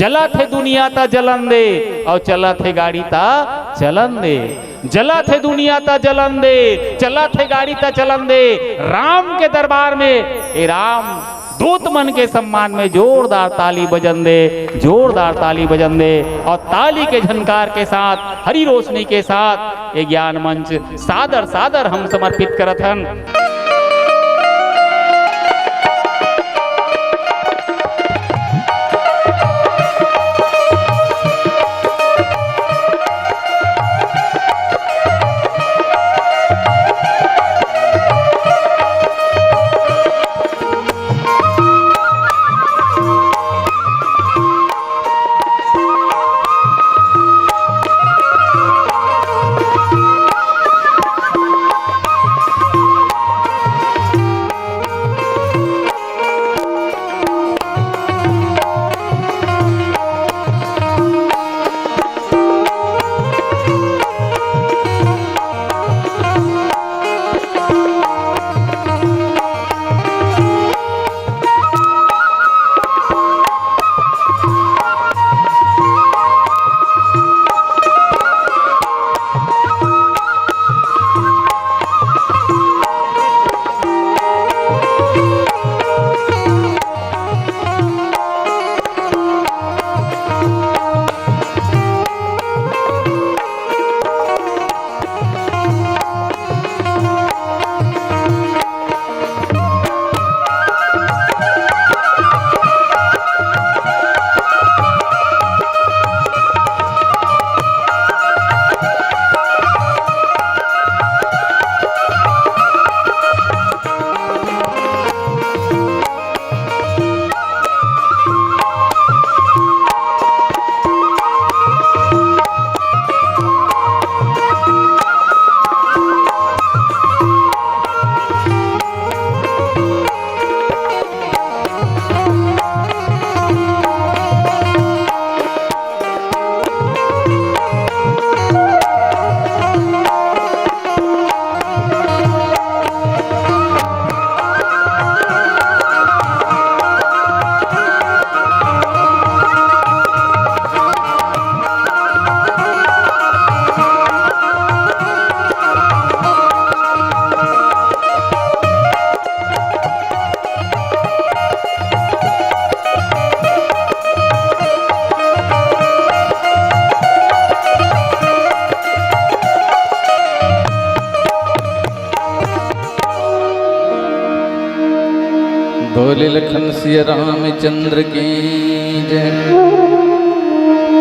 जला थे दुनिया ता जलन दे और चला थे गाड़ी ता चलन दे। जला थे दुनिया ता जलन दे, चला थे गाड़ी ता चलन दे। राम के दरबार में ए राम दूत मन के सम्मान में जोरदार ताली बजन दे, जोरदार ताली बजन दे। और ताली के झनकार के साथ हरी रोशनी के साथ ये ज्ञान मंच सादर सादर हम समर्पित करत हन। बोले लखन सिया रामचंद्र की जय,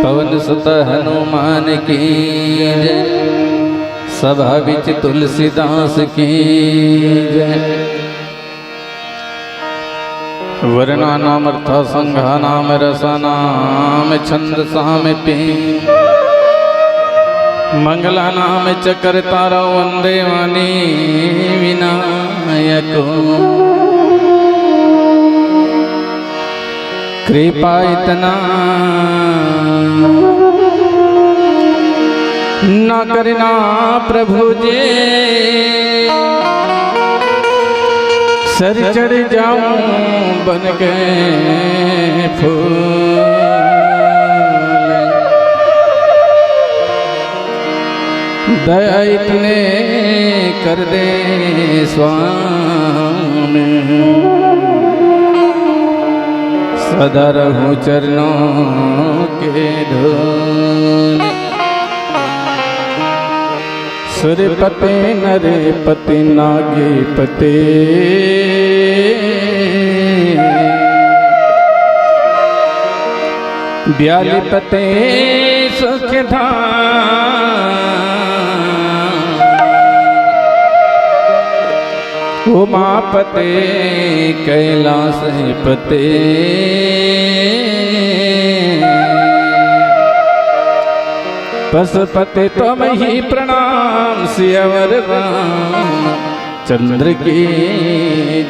पवन सुत हनुमान की जय, सभा बिच तुलसीदास की जय। वर्णा नाम अर्था संघा नाम रसा नाम छंद साम पे, मंगला नाम चक्र तारा वंदे वाणी विनायको। कृपा इतना न करना प्रभु जे, सर चढ़ जाऊं बन के फूल। दया इतने कर दे स्वामी, सदा रहूं चरणों के धूल। सूर्यपते नरपति नागीपते, ब्यालीपते सुखधाम, उमापते कैलासपते, पशुपते तुम ही प्रणाम। सियावर राम चंद्र की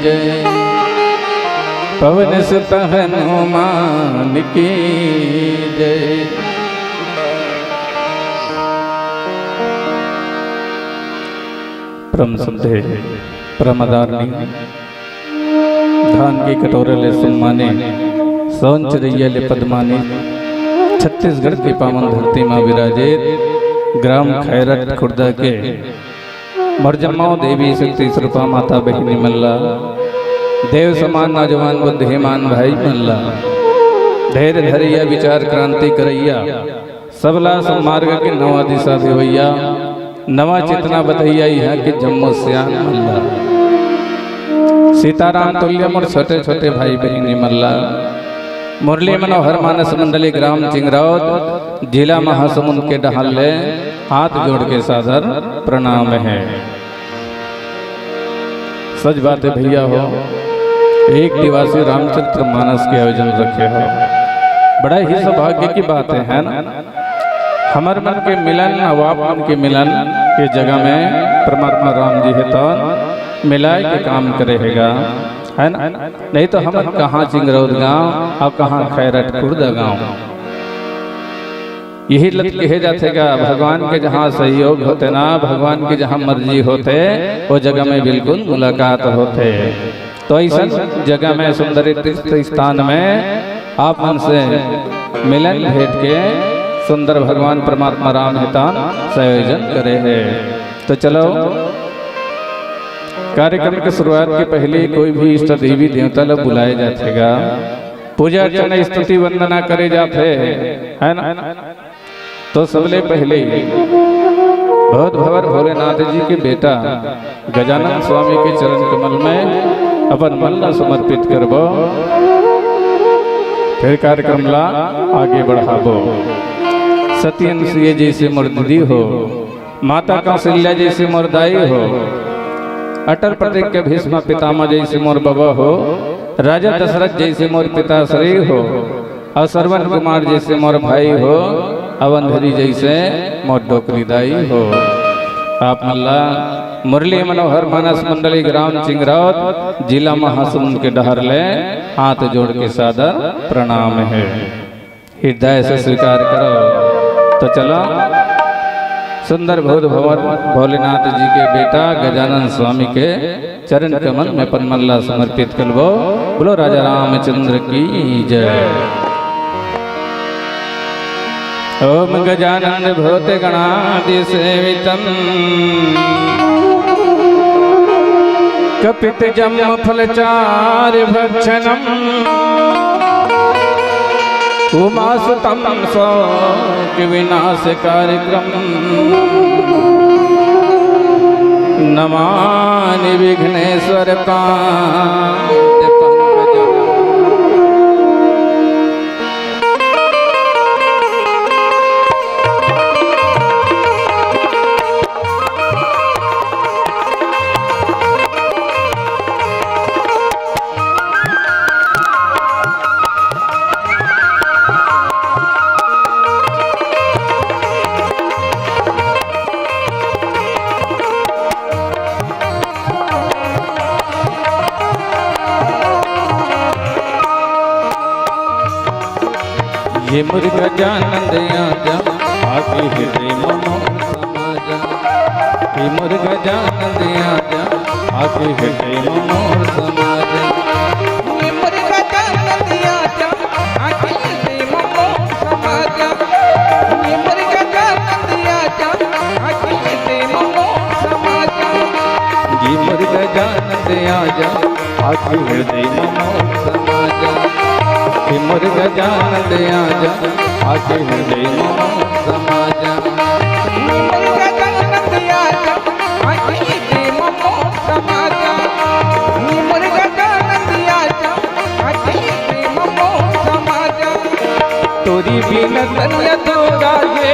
जय, पवन सुत हनुमान की जय। परम संधे परमदारणी धान की कटोरे ले सम्माने, सौंचर्य ले पद्माने, छत्तीसगढ़ की पावन धरती माँ विराजित ग्राम खैरट खुर्दा के मरजम्माओं देवी शक्ति स्वरूपा माता बहिनी मल्ला देव समान नौजवान बुद्धिमान भाई मल्ला धैर्य धरिया विचार क्रांति करैया सबला मार्ग के नवा दिशा देवैया नवा चेतना बतैया यहाँ के जम्मू श्याम मल्ला सीताराम तुल्यम और छोटे छोटे भाई बहिनी मल्ला मुरली मनोहर मानस मंडली ग्राम चिंगरौद जिला महासमुंद के डहाले हाथ जोड़ के सादर प्रणाम है। सच बात है भैया हो, एक दिवसीय रामचरित्र मानस के आयोजन रखे हो, बड़ा ही सौभाग्य की बात है ना। हमार मन के मिलन अवाप मन के मिलन के जगह में परमात्मा राम जी है तो मिलाए के काम करेगा है ना। नहीं तो हम कहाँ चिंगरौद गांव और कहाँ खैरट खुर्दा गांव। यही लत कहे जातेगा भगवान के जहाँ सहयोग होते ना, भगवान की जहाँ मर्जी होते वो जगह में बिल्कुल मुलाकात होते। तो ऐसा जगह में सुंदर तीर्थ स्थान में आप मन से मिलन भेंट के सुंदर भगवान परमात्मा राम हितान संयोजन करे है। तो चलो कार्यक्रम की शुरुआत के पहले कोई भी इष्ट देवी देवता लोग बुलाए जातेगा, पूजा अर्चना स्तुति वंदना करे जाते है ना। तो सबले पहले बहुत भवर भोलेनाथ जी के बेटा गजानन स्वामी के चरण कमल में अपन मन ला समर्पित करबो, फिर कार्यक्रम ला आगे बढ़ाबो। सत्यनसिंह जैसे मुर्दी हो, माता कौशल्या जैसे मुर्दाई हो, अटल प्रतीक के भीष्म पितामह जैसे मोर बाबा हो, राजा दशरथ जैसे मोर पिताश्री हो, और श्रवण कुमार जैसे मोर भाई हो, अवंधरी जैसे मोर डोकरीदाई हो। आप मल्ला मुरली मनोहर मानस मंडली ग्राम चिंगरौद जिला महासमुंद के डहरले हाथ जोड़ के सादर प्रणाम है, हृदय से स्वीकार करो। तो चलो सुंदर भूत भवन भोलेनाथ जी के बेटा गजानन स्वामी के चरण कमल में पनमल्ला समर्पित करबो। बोलो राजा रामचंद्र की जय। ओम गजानन भूत गणादि सेवितम कपित जम्म फलचार भक्षणम उमासुतम शोक विनाश कार्यक्रम नमानि विघ्नेश्वर पाद पंकजम। ये मुर्गा जानंद आजा आगे हृदय मनो समाजा, ये मुर्गा जानंद आजा आगे हृदय मनो समाजा, ये मुर्गा जानंद आजा आगे हृदय मनो समाजा, ये मुर्गा जानंद आजा आगे हृदय मनो समाजा, ये मुर्गा जानंद आजा आगे हृदय मनो समाजा, ये मुर्गा जानंद आजा आगे हृदय मनो समाजा, ये मुर्गा जानंद आजा आगे हृदय मनो समाजा, ये मुर्गा जानंद आजा आगे हृदय मनो समाजा। तोरी बिना तनिया तोरा ये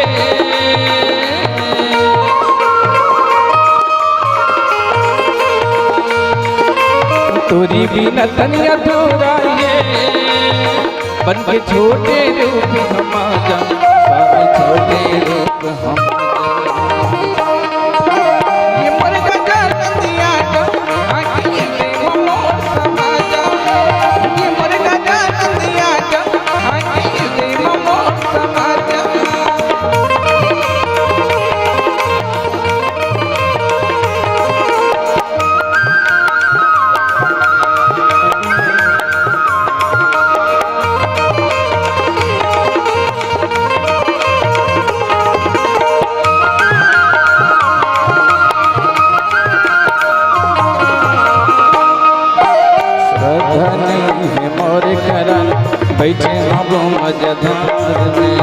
तोरी बिना तनिया तोरा ये बन के छोटे रूप समाजा, स्वामी छोटे रूप हम। ये मुर्गा जानंद आजा आगे हृदय मनो समाजा, ये मुर्गा जानंद आजा आगे हृदय मनो समाजा। मझधार में।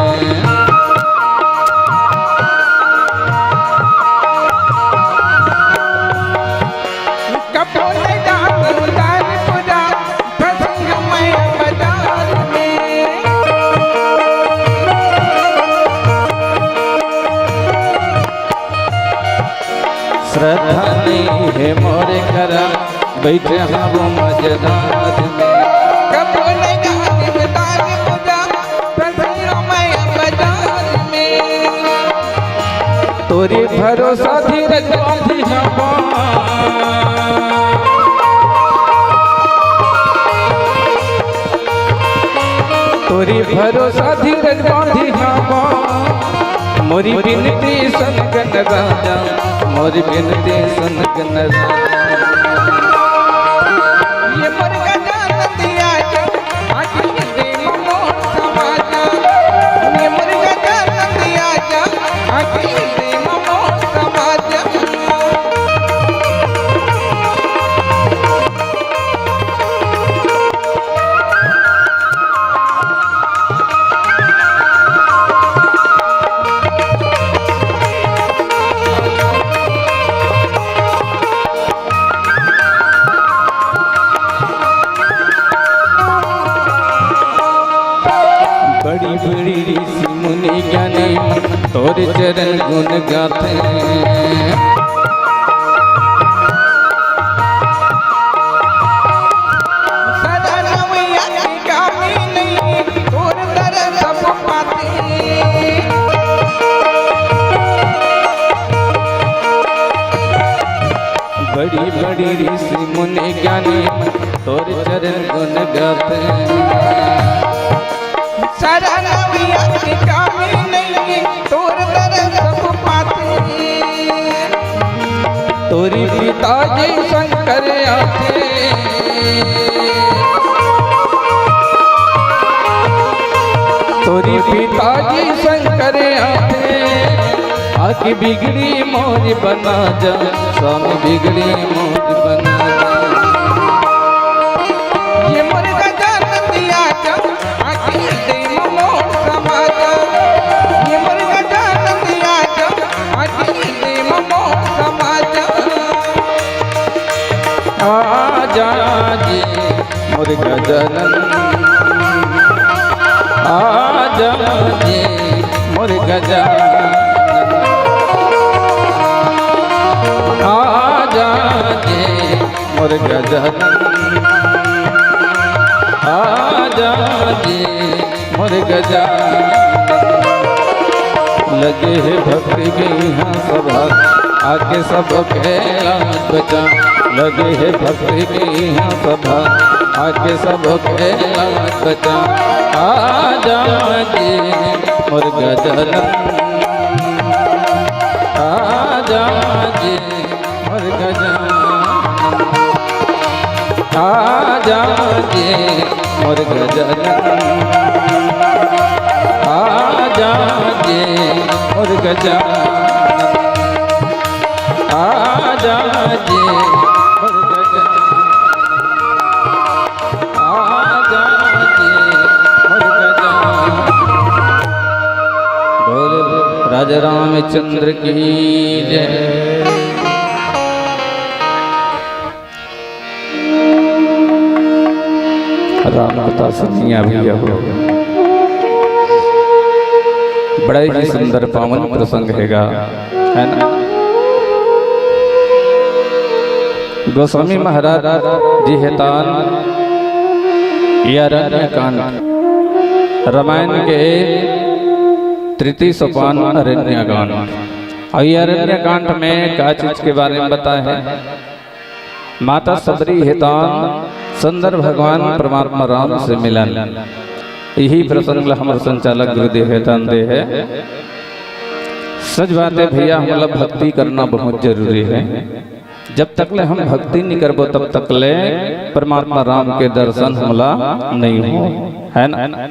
कपोले जाऊं दानपुरा फंसी हूँ मैं बाजार में। श्रद्धा नहीं है मोरे करा बैठे हम मझधार में। कपोले जाऊं दानपुरा फंसी हूँ मैं बाजार में। तोरी भरोसा धीरज बांधी जावा, तोरी भरोसा धीरज बांधी जावा। मोरी बिनती सनगन राजा, मोरी बिनती सनगन राजा। ये मुर्गा जान दिया आखिर दे मोर समाजा। ये मुर्गा जान दिया आखिर दे मोर समाजा। बड़ी बड़ी ऋषि मुनि ज्ञानी तोरे चरण गुण गाते। सदा नवैया की कामी नहीं तोर दर सब पाते। बड़ी बड़ी ऋषि मुनि ज्ञानी तोरे चरण गुण गाते। सदा नवैया की कामी नहीं तोर दर सब पाते। तोरी पिताजी शंकर आते, तोरी पिताजी शंकर आते। आके बिगड़ी मोर बना जा, स्वामी बिगड़ी मोर बना जा। ये मुर्गा जान दिया आखिर दे मोर समाजा। ये मुर्गा जान दिया आखिर दे मोर समाजा। आजा जी मोर गजानन, आजा जी मोर गजानन, आजा जी मोर गजानन, आजा जी मोर गजानन। लगे है भक्ति के यहाँ सभा, आके सब खेला बचा। लगे है भक्ति के यहाँ सभा, आके सब खेला बचा। आजा जी मोर गजानन, आजा जी मोर गजानन, आजा जी मोर गजानन, आजा जी मोर गजानन, आजा जी मोर गजानन, आजा जी मोर गजानन। बोल राजा रामचंद्र की जय। राम कथा सुनिया भैया हो, बड़ा ही सुंदर पावन प्रसंग हैगा, है ना। गोस्वामी महाराज जी हेतान अरण्य कांड, रामायण के तृतीय सोपान अरण्य कांड। और ये अरण्य कांड में क्या चीज के बारे में बताया है। माता सबरी हेतान सुंदर भगवान परमात्मा राम से मिलन, यही प्रसंग हमारे संचालक गुरुदेव हेतान दे है। सच बात है भैया, मतलब भक्ति करना बहुत जरूरी है। जब तक ले हम भक्ति नहीं करबो तब तक ले परमात्मा राम के दर्शन हमला नहीं हो, है ना।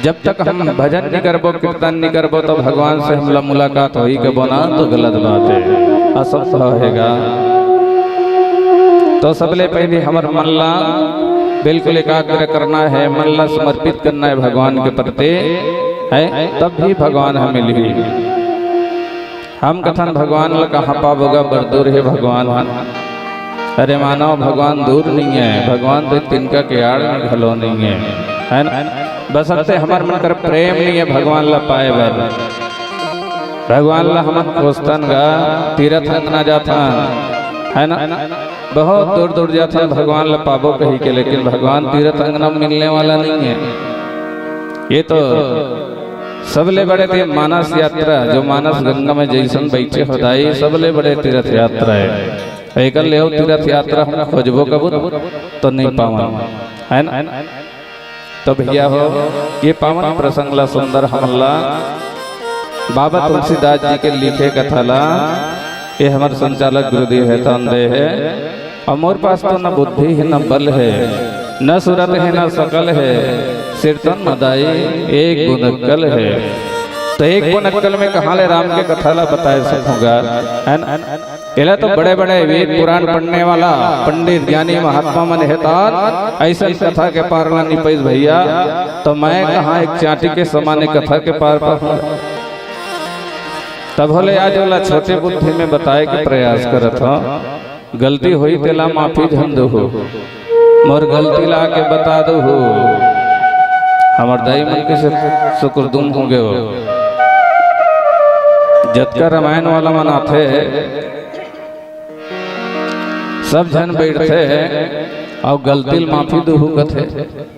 जब तक हम भजन नहीं करबो, कीर्तन नहीं करबो, तो भगवान से हमला मुलाकात होई के बना तो गलत बात है, असंभव हैगा। तो सबले पहले हमर मल्ला बिल्कुल एकाग्र करना है, मन ला समर्पित करना है भगवान के प्रति है, तब भी भगवान हमें मिली। हम कथन भगवान ला कहाँ पाबोगा, बड़ दूर है भगवान। अरे मानव भगवान दूर नहीं है, भगवान तो तिनका के आड़ में घलो नहीं है ना। बस अब से हमारे मन कर प्रेम नहीं है भगवान ला पाए बर, भगवान ला हम खोजतन गा, तीरथ ना जाता है ना, बहुत दूर दूर जाता भगवान ला पाबो कही के, लेकिन भगवान तीरथ अंगना मिलने वाला नहीं है। ये तो सबले बड़े थे मानस यात्रा, जो मानस गंगा में जैसन बैठे होदाई, सबले बड़े तीर्थ यात्रा है। एक ले तीर्थ यात्रा हम खोजबो कबूर तो नहीं पावन है ना। तो भैया हो ये पावन प्रसंग ला सुंदर हमला बाबा तुलसीदास जी के लिखे कथा ला, ये हमारे संचालक गुरुदेव है तंदे है, और मोर पास तो न बुद्धि है न बल है, न सूरत है न सकल है, सिरतन मदाई एक गुणक्कल है। तो एक गुणक्कल में कहाँ ले राम के कथा ला बताए सकूंगा है ना। इला तो बड़े बड़े वेद पुराण पढ़ने वाला पंडित ज्ञानी महात्मा मन हेतान ऐसा कथा के पार ला नहीं पैस भैया, तो मैं कहाँ एक चाटी के समाने कथा के पार पर। तब होले आज वाला छोटे बुद्धि में बताए के प्रयास करत हो, गलती हुई तेला माफी झम दो हो, मोर गलती ला के बता दो हो, हमार दाई मन के से शुक्रदुम होंगे हो। जतका रामायण वाला मन आथे सब जन बैठते और गलती माफी दुहू कथे,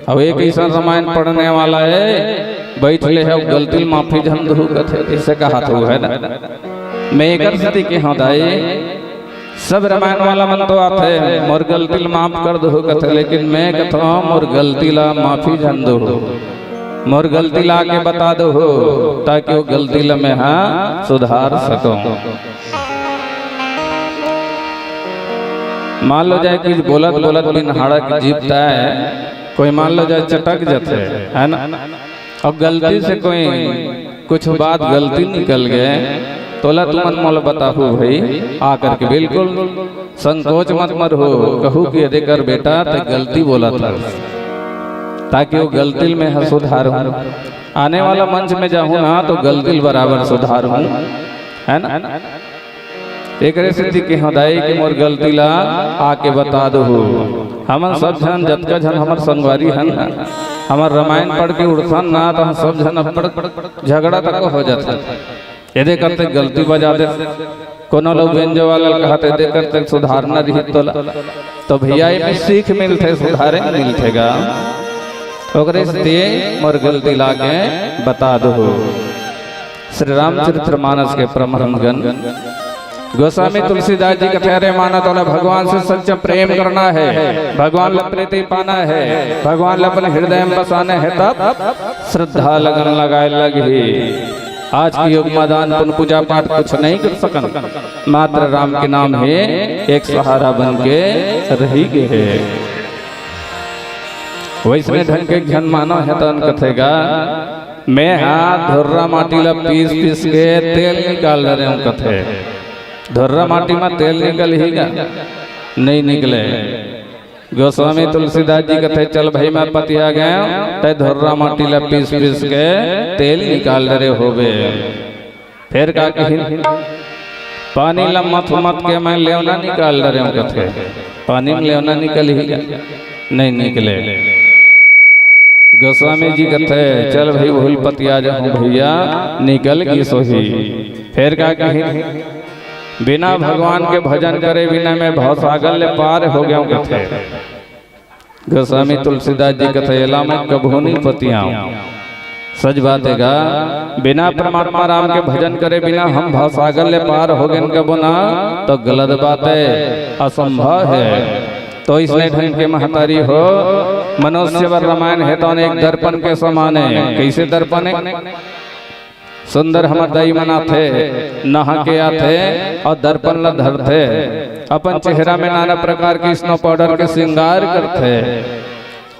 अब एक ऐसा रामायण पढ़ने वाला है बैठ ले है गलती माफी जन दुहू कथे, इसे कहा तो है ना। मैं एक स्थिति के हाँ दाई सब रामायण वाला मन तो आते मोर गलती माफ कर दो कथे, लेकिन मैं कथा मोर गलती ला माफी जन दो, मोर गलती ला के बता दो हो, ताकि वो गलती ला मैं हाँ सुधार सकूं। मान लो जाए कि बोलत बोलत बिन हाड़ा की जीपता है, कोई मान लो जाए चटक जाते है ना, अब गलती से कोई कुछ बात गलती निकल गए तो ला तुम मोल बताहू भाई आकर के, बिल्कुल संकोच मत मत हो, कहू कि यदि कर बेटा तो गलती बोला था, ताकि वो गलती में है सुधार हूँ, आने वाला मंच में जाऊँ ना तो गलती बराबर सुधार हूँ है ना। एक स्थिति की हदाई की मोर गलती ला आके बता दो। हम सब जन जतका जन हमार संगवारी हन, हमार रामायण पढ़ के उड़सन ना तो हम सब जन अपन झगड़ा तक हो जाता, यदि करते गलती बजा दे, कोनो लोग व्यंजो वाला कहते दे करते सुधारना रही तो भैया में सीख मिलते सुधारे मिलतेगा, ओकरे से मोर गलती ला के बता दो। श्री रामचरितमानस के प्रमहंगन गोस्वामी तुलसीदास जी कहते हैं मानत वाला भगवान से सच्चा प्रेम करना है, भगवान ला प्रीति पाना है, भगवान ला अपने हृदय में बसाना है, तब श्रद्धा लगन लगाए लगी। आज की युग मैदान पुन पूजा पाठ कुछ नहीं कर सकन, मात्र राम के नाम है एक सहारा बन के रही गए है। वैसने ढंग के घन मानो है तो कथेगा मैं हाथ धुर्रा माटी ला पीस पीस के तेल निकाल रहे हूँ, कथे धुर्रा माटी में तेल निकल ही गा नहीं निकले। गोस्वामी तुलसीदास जी कहते चल भाई मैं पतिया गया ते धुर्रा माटी ला पीस पीस के तेल निकाल रहे होबे। फिर का कही पानी ला मत मत के मैं लेवना निकाल रहे हूँ, कथे पानी में लेवना निकल ही गा नहीं निकले। गोस्वामी जी कहते चल भाई भूल पतिया जाऊँ भैया निकल गई सोही। फिर का कही बिना भगवान के भजन करे बिना मैं भाव सागर ले पार हो गया हूँ, कहते गोस्वामी तुलसीदास जी कहते एला मैं कभू नहीं पतिया हूँ। सच बात है गा, बिना परमात्मा राम के भजन करे बिना हम भाव सागर ले पार हो गए कबो ना तो गलत बात है, असंभव है। तो इसलिए ढंग के महतारी हो मनुष्य व रामायण है तो एक दर्पण के समान है। कैसे दर्पण है? सुंदर हमार दाई मना थे नहा के आते और दर्पण ला धरते, अपन चेहरा में नाना प्रकार के स्नो पाउडर के श्रृंगार करते।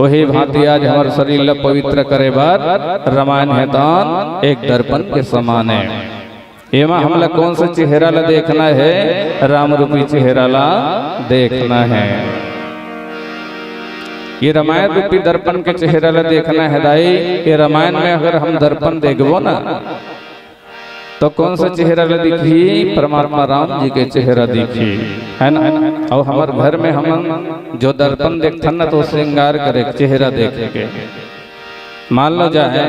वही भांति आज हमारे शरीर ला पवित्र करे बार रामायण है तो एक दर्पण के समान है। एमा हमला कौन सा चेहरा ला देखना है? राम रूपी चेहरा ला देखना है। ये रामायण रूपी दर्पण के चेहरा ला देखना है दाई। ये रामायण में अगर हम दर्पण देखबो ना तो कौन सा चेहरा ला दिखी? परमात्मा राम जी के चेहरा दिखी, है ना। और हमारे घर में हम जो दर्पण देखते ना तो श्रृंगार करे चेहरा देखे के। मान लो जाए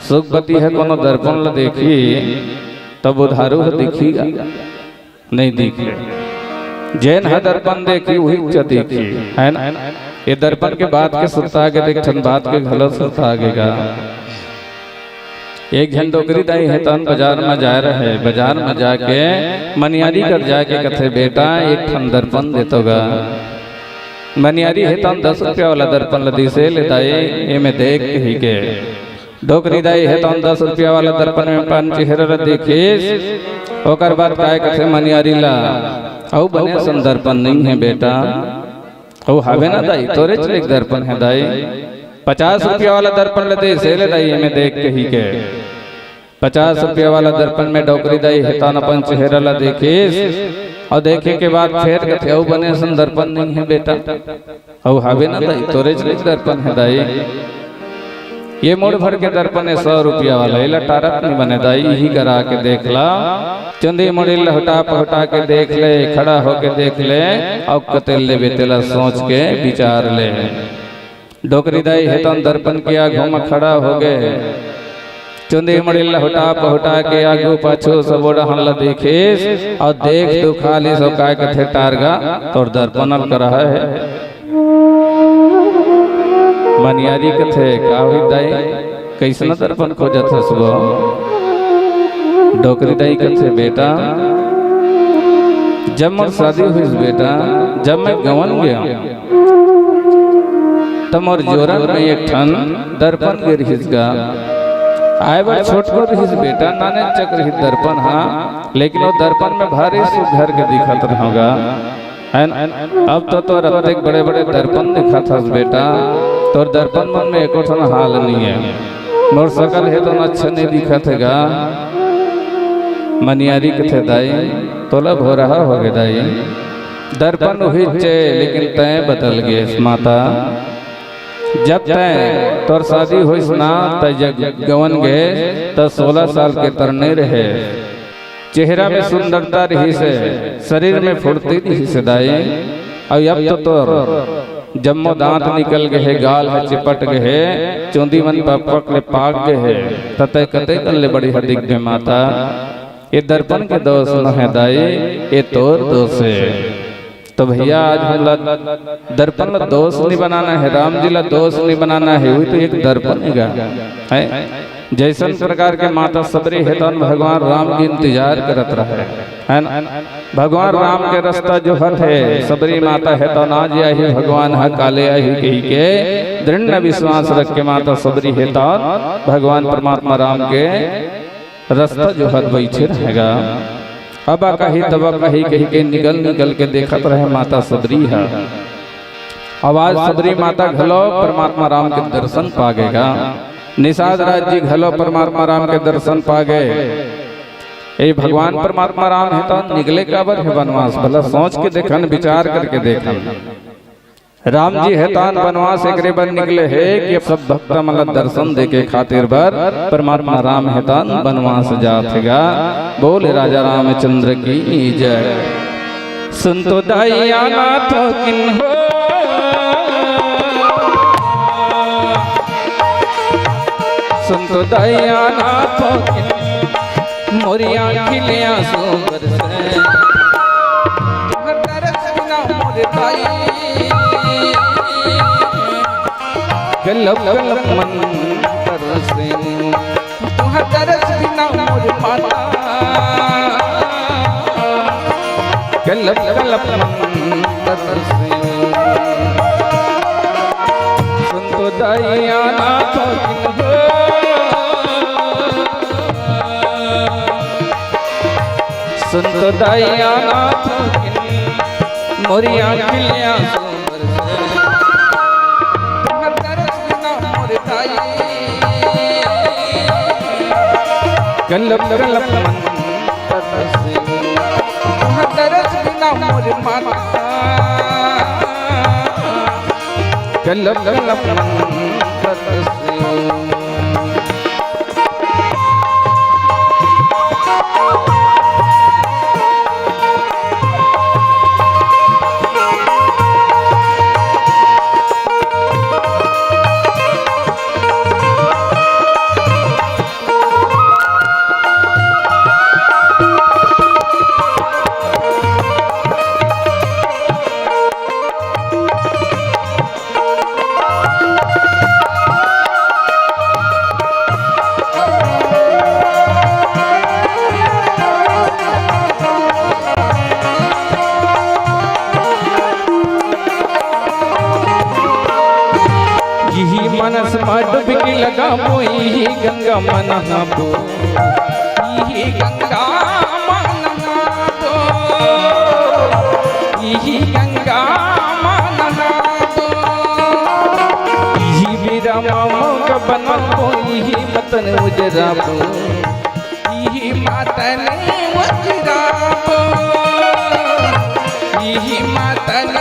सुखपति है कोनो दर्पण ला देखी तब उधारू दिखीगा नहीं दिखी। जैन है दर्पण देखी वही देखी, है ना। ये दर्पण के बाद के सुता आगे देखन बात के घलो सुता आगेगा। एक जन डोकरी दाई है तन बाजार में जा रहे, बाजार में जाके मनियारी कर जाके कथे बेटा एक ठन दर्पण देतोगा। मनियारी है तन 10 रुपया वाला दर्पण लदी से ले दाई ये में देख ही के। डोकरी दाई है तन 10 रुपया वाला दर्पण में पान चेहरा देखिस ओकर बाद काय कथे मनियारी ला औ बने सन दर्पण नहीं है बेटा। औ हावे ना दाई तोरे चले एक दर्पण है दाई। 50 रुपया वाला दर्पण लदे से ले दाई में देख के ही के। 50 रुपया वाला दर्पण में डोकरी दाई है तन अपन चेहरा ला देखिस और देखे के बाद फिर कथे औ बने सन दर्पण नहीं है बेटा। औ हावे ना दाई तोरे चले दर्पण है दाई। ये मोड़ भर के दर्पण है 100 रुपया वाला इला टारत नहीं बने दाई। यही करा के देख ला चंदी मुड़ी लहटा पहटा के देख ले, खड़ा होके देख ले और कतेल ले बेतेला सोच के विचार ले। डोकरी दाई है तन दर्पण के आगू में खड़ा हो गए। चुंदी मुड़ी लहटा पहटा के आगू पाछू सब ओढ़न ला देखिस और देख तू खाली सो काय कथे टारगा तोर दर्पण कर रहा है। मनियारी कथे का हुई दाई कैसना दर्पण खोजत हसबो। डोकरी दाई कथे बेटा जब मोर शादी हुई बेटा, जब मैं गवन गया तब मोर जोरन में एक ठन दर्पण गिर हिसगा। आए बार छोट को रहिस बेटा नाने चक रही दर्पण हाँ, लेकिन वो दर्पण में भारी सुघर के दिखत होगा। अब तो रत्ते बड़े बड़े दर्पण दिखा था बेटा, तो दर्पण मन में एको ठन हाल नहीं है। मोर सकल है तो अच्छा नहीं दिखा थेगा। मनियारी कथे दाई तोला हो रहा हो गए दाई। दर्पण हुई चे लेकिन तय बदल गए माता। जब तय तोर शादी हुई ना तय गवन गए तो 16 साल के तरने रहे। चेहरा में सुंदरता रही से, शरीर में फुर्ती रही से दाई। और अब तो जम्मो दांत निकल गए, गाल है चिपट गए, चौंदी मन पक ले पाक गए, ततय कते कल बड़ी हदिक दे माता। ये दर्पण के दोष न है दाई, ये तोर दोष है। तो भैया आज हम दर्पण ला दोष नहीं बनाना है, राम जी ला दोष नहीं बनाना है, वही तो एक दर्पण है। जैसन प्रकार के माता सबरी है तो भगवान राम की इंतजार करत रहे है ना। भगवान राम के रास्ता जो हट है सबरी माता है तो ना जाए भगवान है काले आई कही के दृढ़ विश्वास रख के माता सबरी है तो भगवान परमात्मा राम के रास्ता जो हट बैठे रहेगा। अब कही तब कही कही के निकल के देखत रहे माता सबरी है। आवाज सबरी माता घलो परमात्मा राम के दर्शन पागेगा। निषाद राज जी घलो परमात्मा राम के दर्शन पा गए। ये भगवान परमात्मा राम है तो निकले काबर है वनवास, भला सोच के देखन विचार करके देखन। राम जी है तान वनवास एक बार निकले है कि सब भक्त मतलब दर्शन देके खातिर बर परमात्मा राम है तान वनवास जाथेगा। बोले राजा रामचंद्र की जय। सुन तो दाइया नाथ किन्हो सुन तो दया नाथ मोरिया खिलिया सोबर से दरस बिना मोर दाई गलब गलब मन तरसे तुह दरस बिना मोर माता गलब गलब मन तरसे सुन तो दया नाथ सुन तो दया नाथ मोरिया खिलिया सोबर से तुहर दरस बिना मोर दाई गलब गलब मन तरसे तुहर दरस बिना मोर माता गलब गलब मंत्र से मनस डुबकी लगाबो यही गंगा मन नहाबो यही गंगा मन नहाबो यही गंगा मन नहाबो यही वीरा मामो का बनाबो यही मतन उजराबो यही मतन उजराबो यही मतन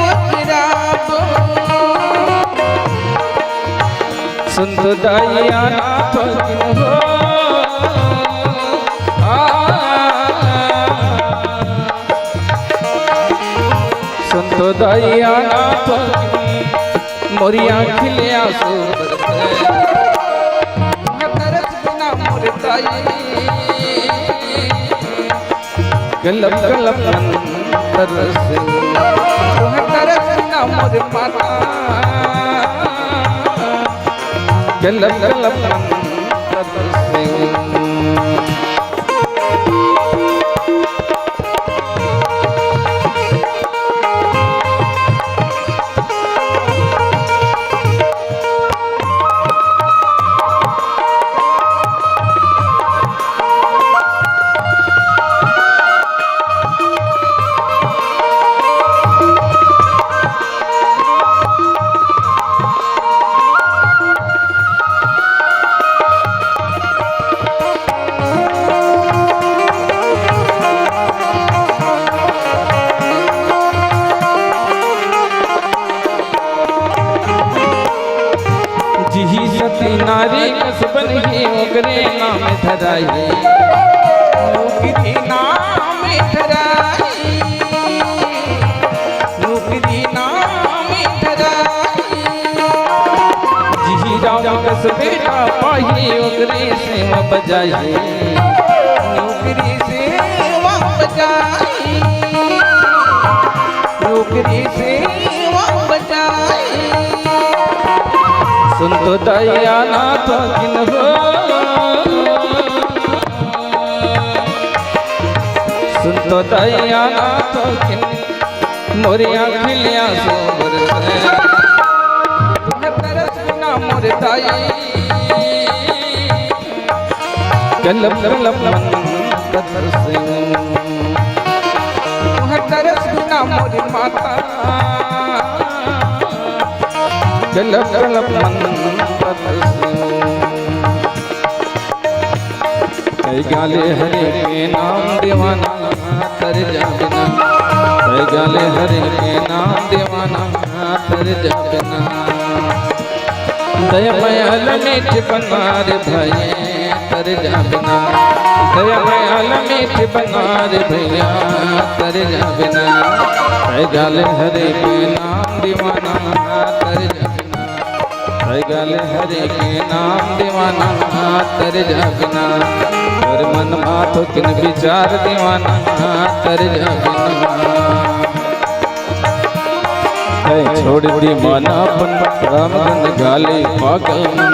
उजराबो संत दाइया नाथ हो संत दाइया नाथ मोरी आँखिले आंसू तरस बिना मोर दाई गलब गलब मंत्र से तरस बिना मोर माता गलब गलब मंत्र से नारी कसबन ही ओकरे नाम धराई नौकरी नाम धराई नौकरी नाम धराई जी राम कस बेटा पाही ओकरे सेवा बजाई नौकरी सेवा बजाई नौकरी सेवा बजाई सुनतो दया नाथ किन हो सुनतो दया नाथ किन मोरी आँखिलिया सोबर से तुम्हें तरस बिना मोर दाई गलब गलब मंत्र से तुम्हें तरस बिना मोर माता गलब गलब मंत्र से कई गाले हरे के नाम दीवाना तर जाना कई गाले हरे के नाम दीवाना तर जाना दयामयाल मीठ बनार भाई तर जाना दयामयाल मीठ बनार भैया तर जाना कई गाले हरे के नाम दीवाना तर जाना गाले हरे के नाम दीवाना तर जागना और मन माथो किन विचार दीवाना तर जागना छोड़ दी मानापन राम गुण गाले पागल मन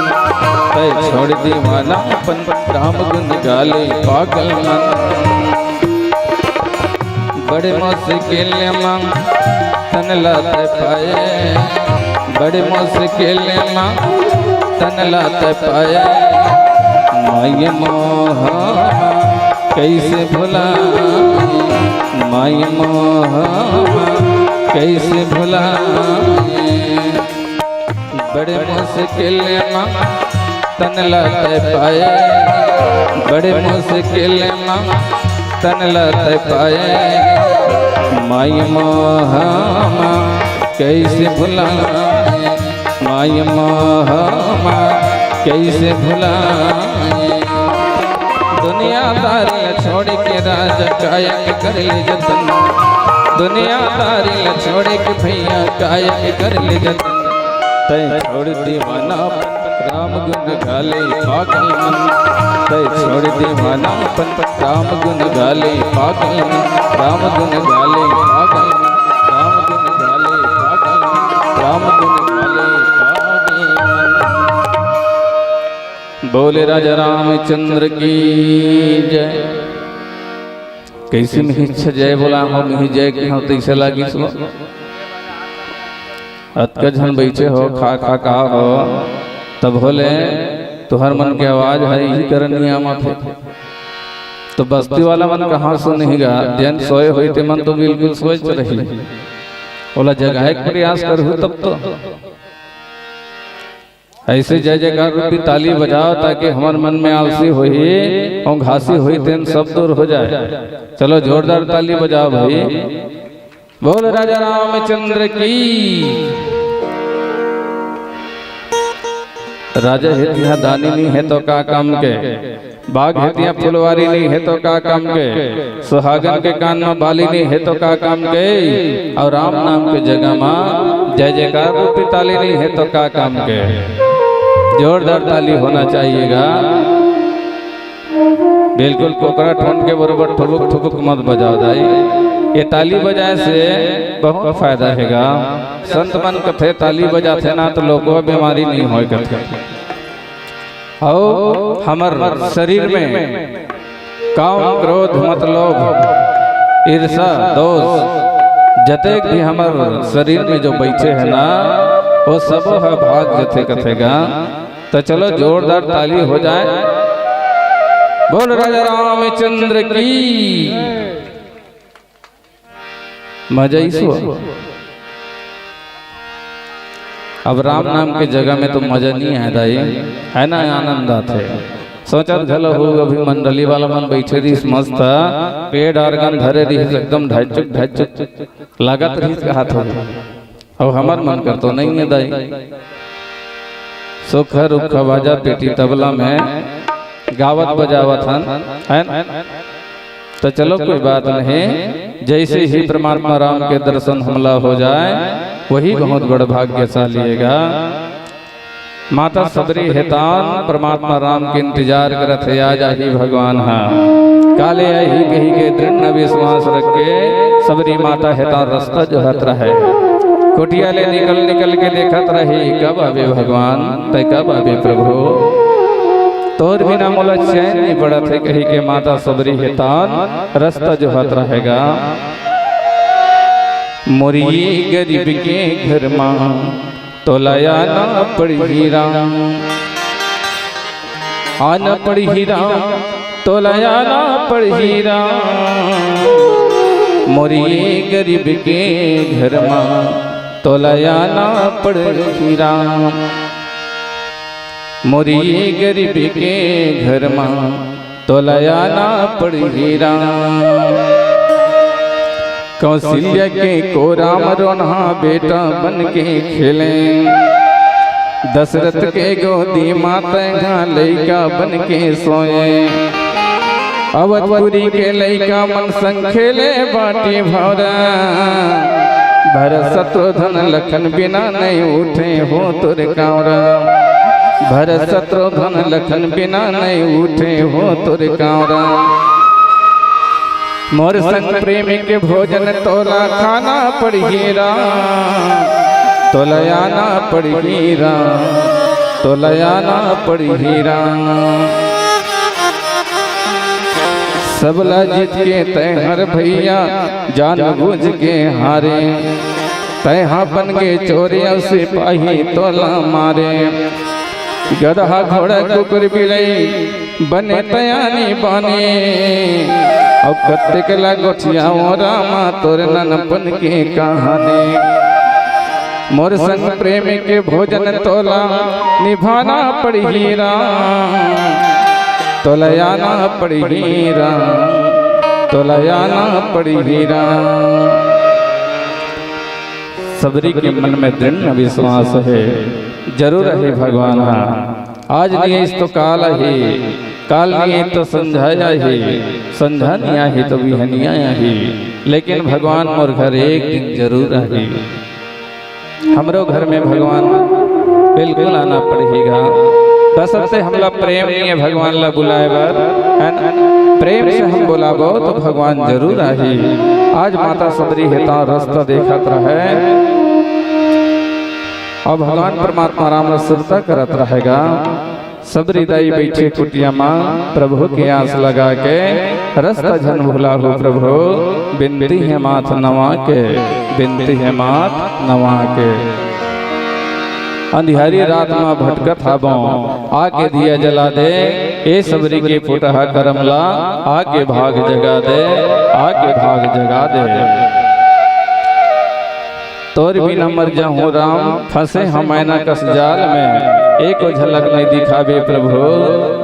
छोड़ दी मानापन राम गुण गाले पागल मन बड़े मुश्किल मांग तन लाते पाए बड़े मुश्किल मां तन लाते पाए माय मोह कैसे भुला माय मोह कैसे भुला बड़े मुश्किल मां तन लाते पाए बड़े मुश्किल मां तन लाते पाए माय मोह कैसे भुला माय मामा कैसे भुलाए। दुनियादारी छोड़ के राजा काया के कर ले जतन, दुनियादारी छोड़ के भैया काया के कर ले जतन। तय छोड़ दीवाना राम गुण गाले पागल मन, तय छोड़ दीवाना राम गुण गाले पागल मन, राम गुण गाले पागल मन, राम गुण गाले पागल मन, राम गुण गाले पागल मन। बोले राजा रामचंद्र की जय। कैसे में इच्छा जय बोला हो मिहि जय की हो तैसे लागी सो अतका झन बैठे हो खा खा का हो तब बोले तुहर मन के आवाज है यही करन नियामत है। तो बस्ती वाला मन कहाँ सुनेगा, जैन सोए हुए थे मन तो बिल्कुल सोच रही बोला जगह के प्रयास करूँ तब तो ऐसे जय जयकार रूपी ताली बजाओ ताकि हमारे मन में आलसी हुई और घासी हुई तेन सब दूर हो जाए। चलो जोरदार ताली बजाओ भाई। बोल राजा रामचंद्र की। राजा हेतिया दानी नहीं है तो का काम के, बाघ हेतिया फुलवारी नहीं है तो का काम के, सुहागन के कान में बाली नहीं है तो का काम के, और राम नाम के जगह में जय जयकार रूपी ताली नहीं है तो का काम के। जोरदार ताली होना चाहिएगा। बिल्कुल कोकरा ठोन के बरोबर ठुबुक ठुबुक मत बजाओ दाई। ये ताली बजाए से बहुत फायदा हैगा। संत मन कथे ताली बजाते ना तो लोगों को बीमारी नहीं हो कथे। और हमार शरीर में काम क्रोध मत लोभ ईर्षा दोष जतेक भी हमार शरीर में जो बैठे है ना वो सब है भाग जथे कथेगा। तो चलो जोरदार ताली हो जाए। बोल राजा रामचंद्र की। मजा ही सो। अब राम नाम के जगह में तो मजा नहीं है दाई, है ना आनंद आते। सोचत घल हो अभी मंडली वाला मन बैठे रही मस्त पेड़ आर्गन धरे रही एकदम ढाचुक ढाचुक लागत रही हाथ हो। अब हमार मन कर तो नहीं है दाई। सुख रुख बाजा पेटी तबला में गावत बजावत है। तो चलो कोई बात नहीं, जैसे ही परमात्मा राम के दर्शन हमला हो जाए वही बहुत बड़ा भाग्यशाली हैगा। माता सबरी हेतान परमात्मा राम के इंतजार करत है। आज ही भगवान हाँ काले ही कही के दृढ़ विश्वास रख के सबरी माता हेतान रास्ता जो हत रहे कोटिया ले निकल निकल के देखत रही कब आवे भगवान तय कब आवे प्रभु। तोर बिना मोला चैन नहीं पड़ा थे कही के माता सबरी हेतान रास्ता जो हत रहेगा। मोरी गरीब के घर मां तो लाया ना पड़ी हीरा, आना पड़ी हीरा तो लाया ना पड़ी हीरा। मोरी गरीब के घर मां तो लाया ना पड़ी हीरा। मोरी गरीब के घर मां तो लाया ना पड़ी हीरा। कौशल्या के को राम रोना बेटा बन के खेले, दशरथ के गोदी माता लैका बन के सोए। अवधपुरी के लैका मन संग खेले बाटी भौरा। भरत शत्रुघ्न लखन बिना नहीं उठे हो तुर कांवरा। भरत शत्रुघ्न लखन बिना नहीं उठे हो तुर कांवरा। मोर संग प्रेमी के भोजन तोला खाना पड़ हीरा, तोलयाना पड़ हीरा, तोलयाना पड़ हीरा। सबला जीत के तय हर भैया जान बूझ के हारे। तय बन के चोरिया सिपाही तोला मारे। गधा घोड़ा कुकुर बिलई बने तयानी बने। अब कत्ते गोठिया रामा तोर ननपन के कहानी। मोर संग प्रेम के भोजन तोला निभाना पड़ हीरा, तोलयाना पड़ हीरा, तोलयाना पड़ हीरा। सबरी के मन में दृढ़ विश्वास है जरूर है भगवान। हाँ आज नहीं तो काल ही, काल नहीं तो समझाया ही, समझानिया ही तो बिहनिया ही, लेकिन भगवान मोर घर एक दिन जरूर आई। हमरो घर में भगवान बिल्कुल आना पड़ेगा। बसते हमला प्रेम नहीं है भगवान ला बुलाए बार, प्रेम से हम बुलाबो तो भगवान जरूर आई। आज माता सबरी हेता रास्ता देखत रहे और भगवान परमात्मा राम सुरता करत रहेगा। सबरी दाई बैठे कुटिया माँ प्रभु के आस लगा के, रास्ता झन भुला हो प्रभु, बिनती है माथ नवा के, बिनती है माथ नवा के। अंधियारी रात में भटकत हाबो, आके दिया जला दे, ए सबरी के फुटहा करमला, आके भाग जगा दे, आके भाग जगा दे। तोर बिना मर जाऊं राम, फंसे हम मैना कस जाल में, एको झलक नहीं दिखावे प्रभु,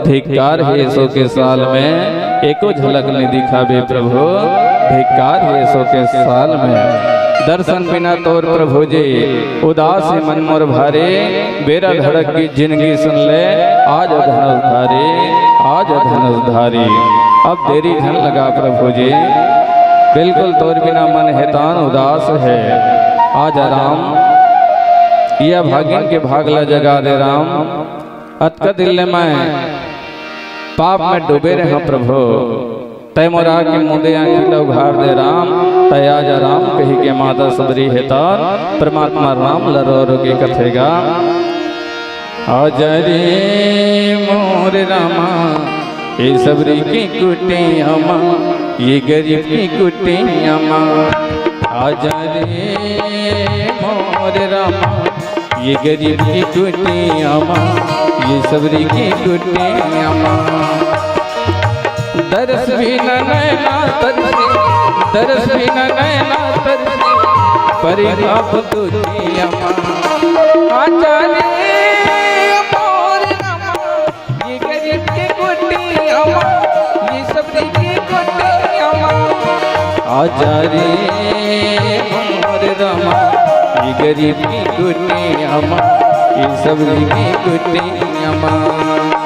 धिक्कार है सो के साल में, एको झलक नहीं दिखावे प्रभु, धिक्कार है सो के साल में। दर्शन बिना तोर प्रभु जी उदास मन मोर भारे, बेरा धड़क की जिंदगी सुन ले, आज धनुष धारी, आज धनुष धारी। अब देरी धन लगा प्रभु जी, बिल्कुल तोर बिना मन हेतान उदास है। आज राम यह भागिन के भागला जगा दे राम, अतका दिल में पाप में डूबे रहे प्रभु, तय मोरा के मुदे आँखी उघार दे राम, तय आज राम कही के माता सबरी हेतार, परमात्मा राम लरो रो के कथेगा। आज रे मोर रामा ये सबरी की कुटिया माँ, ये गरीब की कुटिया माँ, आज रे मोर रामा ये गरीब की कुटिया माँ, ये सबरी की कुटिया माँ। दरस भी न नैना तरसी, दरस भी न नैना तरसी, परिताप तुझिया माँ। आचार्य मोर रामा ये गरीब की कुटिया माँ, ये सबरी की कुटिया माँ। आचार्य मोर रामा ये गरीब की कुटिया माँ, ये सबरी की कुटिया माँ।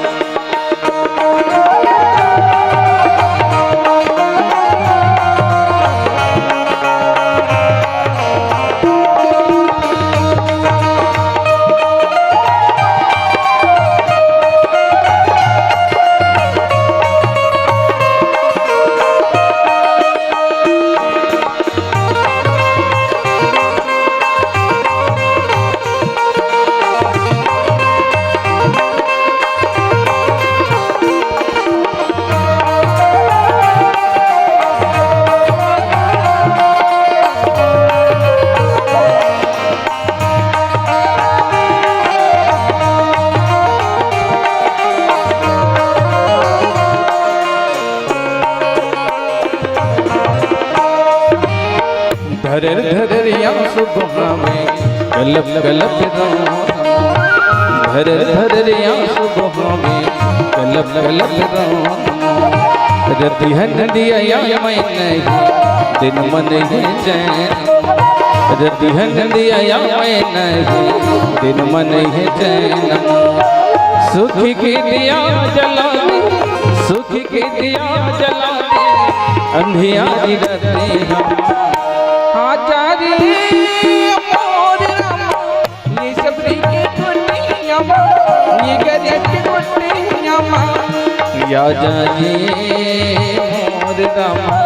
धर धरिया सुबह में गलब गलब धर धरिया सुबह में गलब गलब रति है नदिया मैं नहीं दिन मन है चैन, रति है नदिया मैं नहीं दिन मन है चैन। सुख की दिया जला दे, सुख की दिया जला दे, अंधियारी रति हम। आचार्य मोर रामा ये सबरी की कुटिया माँ, ये गरीब की कुटिया माँ। या जाजी मोर रामा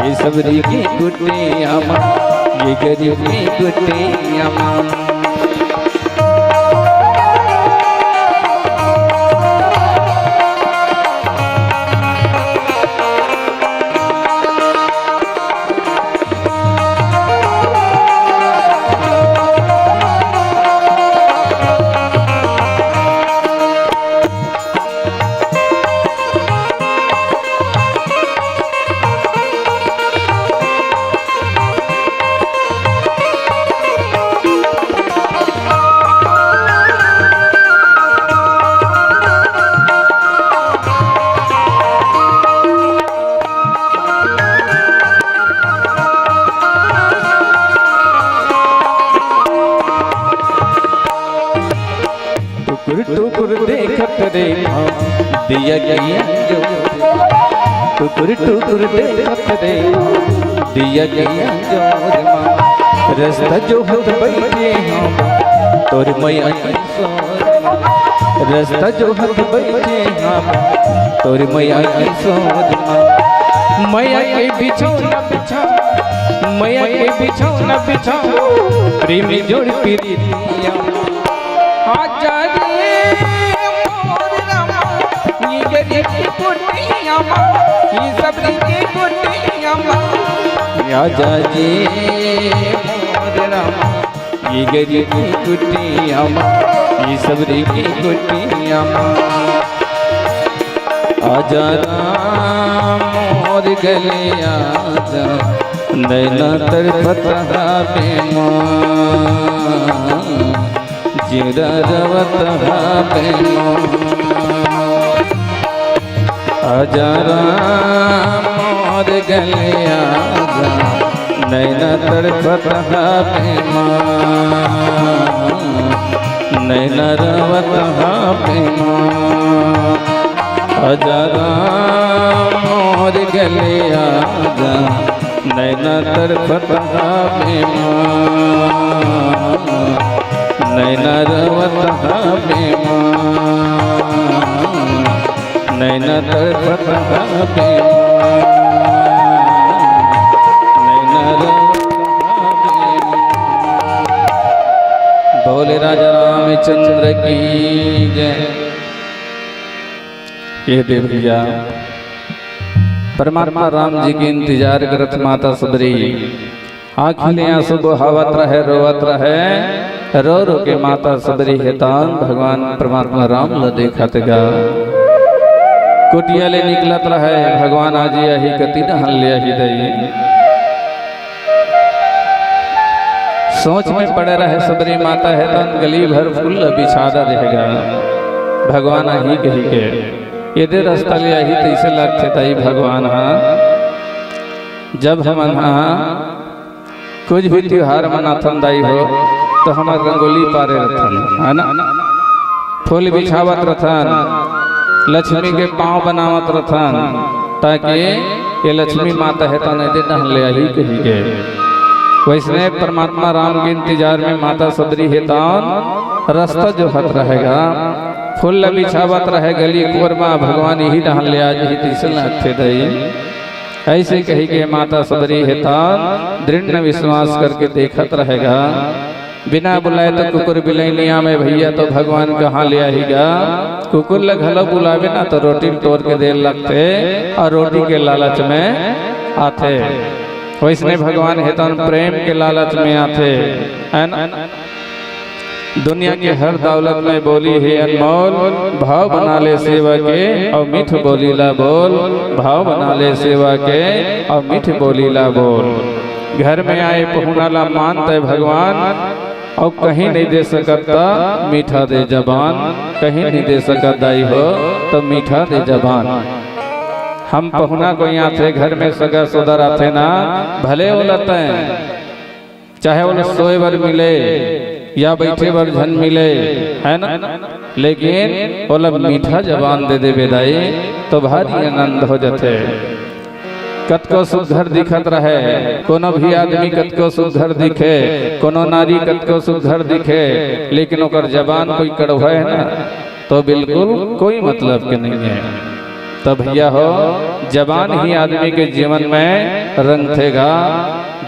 ये सबरी की कुटिया माँ, ये गरीब की कुटिया माँ। दिया गया टुकुर टुकुर देखत रे दिया गया जोर माँ रास्ता जो हद बैठे हम तोर मैया की सोर रास्ता जो हद बैठे हम तोर मैया की सोर माँ मैया के बिछौना बिछा मैया के बिछौना बिछा प्रेमी जोड़ पीरिया आजादी मोर रामा ये गरी की कुटिया माँ ये सबरी की कुटिया माँ आजा जी मोर रामा ये गरी की कुटिया माँ ये सबरी की कुटिया माँ आजा राम मोर गले आजा नैना तरफत पे माँ जीरा रवत पे आजा राम मोर गले आजा नैना तरफत पे माँ नैना रवत पे माँ आजा राम मोर गले आजा नैना तरफत पे माँ नैना रवत पे माँ नैना तरफत पे माँ नैना रवत पे बोले राजा रामचंद्र की जय। ये देव भैया परमात्मा राम जी के इंतजार करत माता सबरी आँखिले आंसू बहावत रहे रोवत रहे रो रो के माता सबरी हेतान भगवान परमात्मा राम ल देखत गा कुटिया ले निकलत रहे भगवान आज यही कति नहल ले ही दई सोच में पड़े रहे सबरी माता हेतान गली भर फूल बिछादा रहेगा भगवान ही कही के यदि रास्ता ले आई तैसे लगते तई भगवान हाँ जब हम कुछ भी त्योहार मनाथन दाई हो तो हमार रंगोली पारे रथन है ना फूल बिछावत रथन लक्ष्मी के पाँव बनावत रथन ताकि ये लक्ष्मी माता है तो नहीं देता ले आई कही के वैसे परमात्मा राम के इंतजार में माता सबरी हेतान रास्ता जो हट रहेगा फूल बिछावत रहे गली कुरमा भगवान यही डहन ले आज ही तीसरे लगते दई ऐसे कही के माता सबरी हेतान दृढ़ विश्वास करके देखत रहेगा बिना बुलाए तो कुकुर बिलैनिया में भैया तो भगवान कहाँ ले आएगा कुकुर लग हलो बुलावे ना तो रोटी तोड़ के दे लगते और रोटी के लालच में आते वैसने भगवान हेतान प्रेम के लालच में आते है ना दुनिया के हर दौलत में बोली है अनमोल भाव बना ले सेवा के और मीठ बोलीला बोल भाव बना ले सेवा के और मीठ बोलीला बोल घर में आए पहुनाला मानते भगवान और कहीं नहीं दे सकता मीठा दे जबान कहीं नहीं दे सकता दाई हो तो मीठा दे जबान हम पहुना को यहाँ थे घर में सगा सोदर आते ना भले वो लगते हैं चाहे वो सोए बर मिले या बैठे बर झन मिले है ना लेकिन बोला मीठा जबान दे दे बेदाई तो भारी आनंद हो जाते कतको सुघर दिखत रहे कोनो भी आदमी कतको सुघर दिखे कोनो नारी कतको सुघर दिखे लेकिन ओकर जबान कोई कड़वा है ना तो बिल्कुल कोई मतलब के नहीं है तो भैया हो जबान ही आदमी के जीवन में रंग थेगा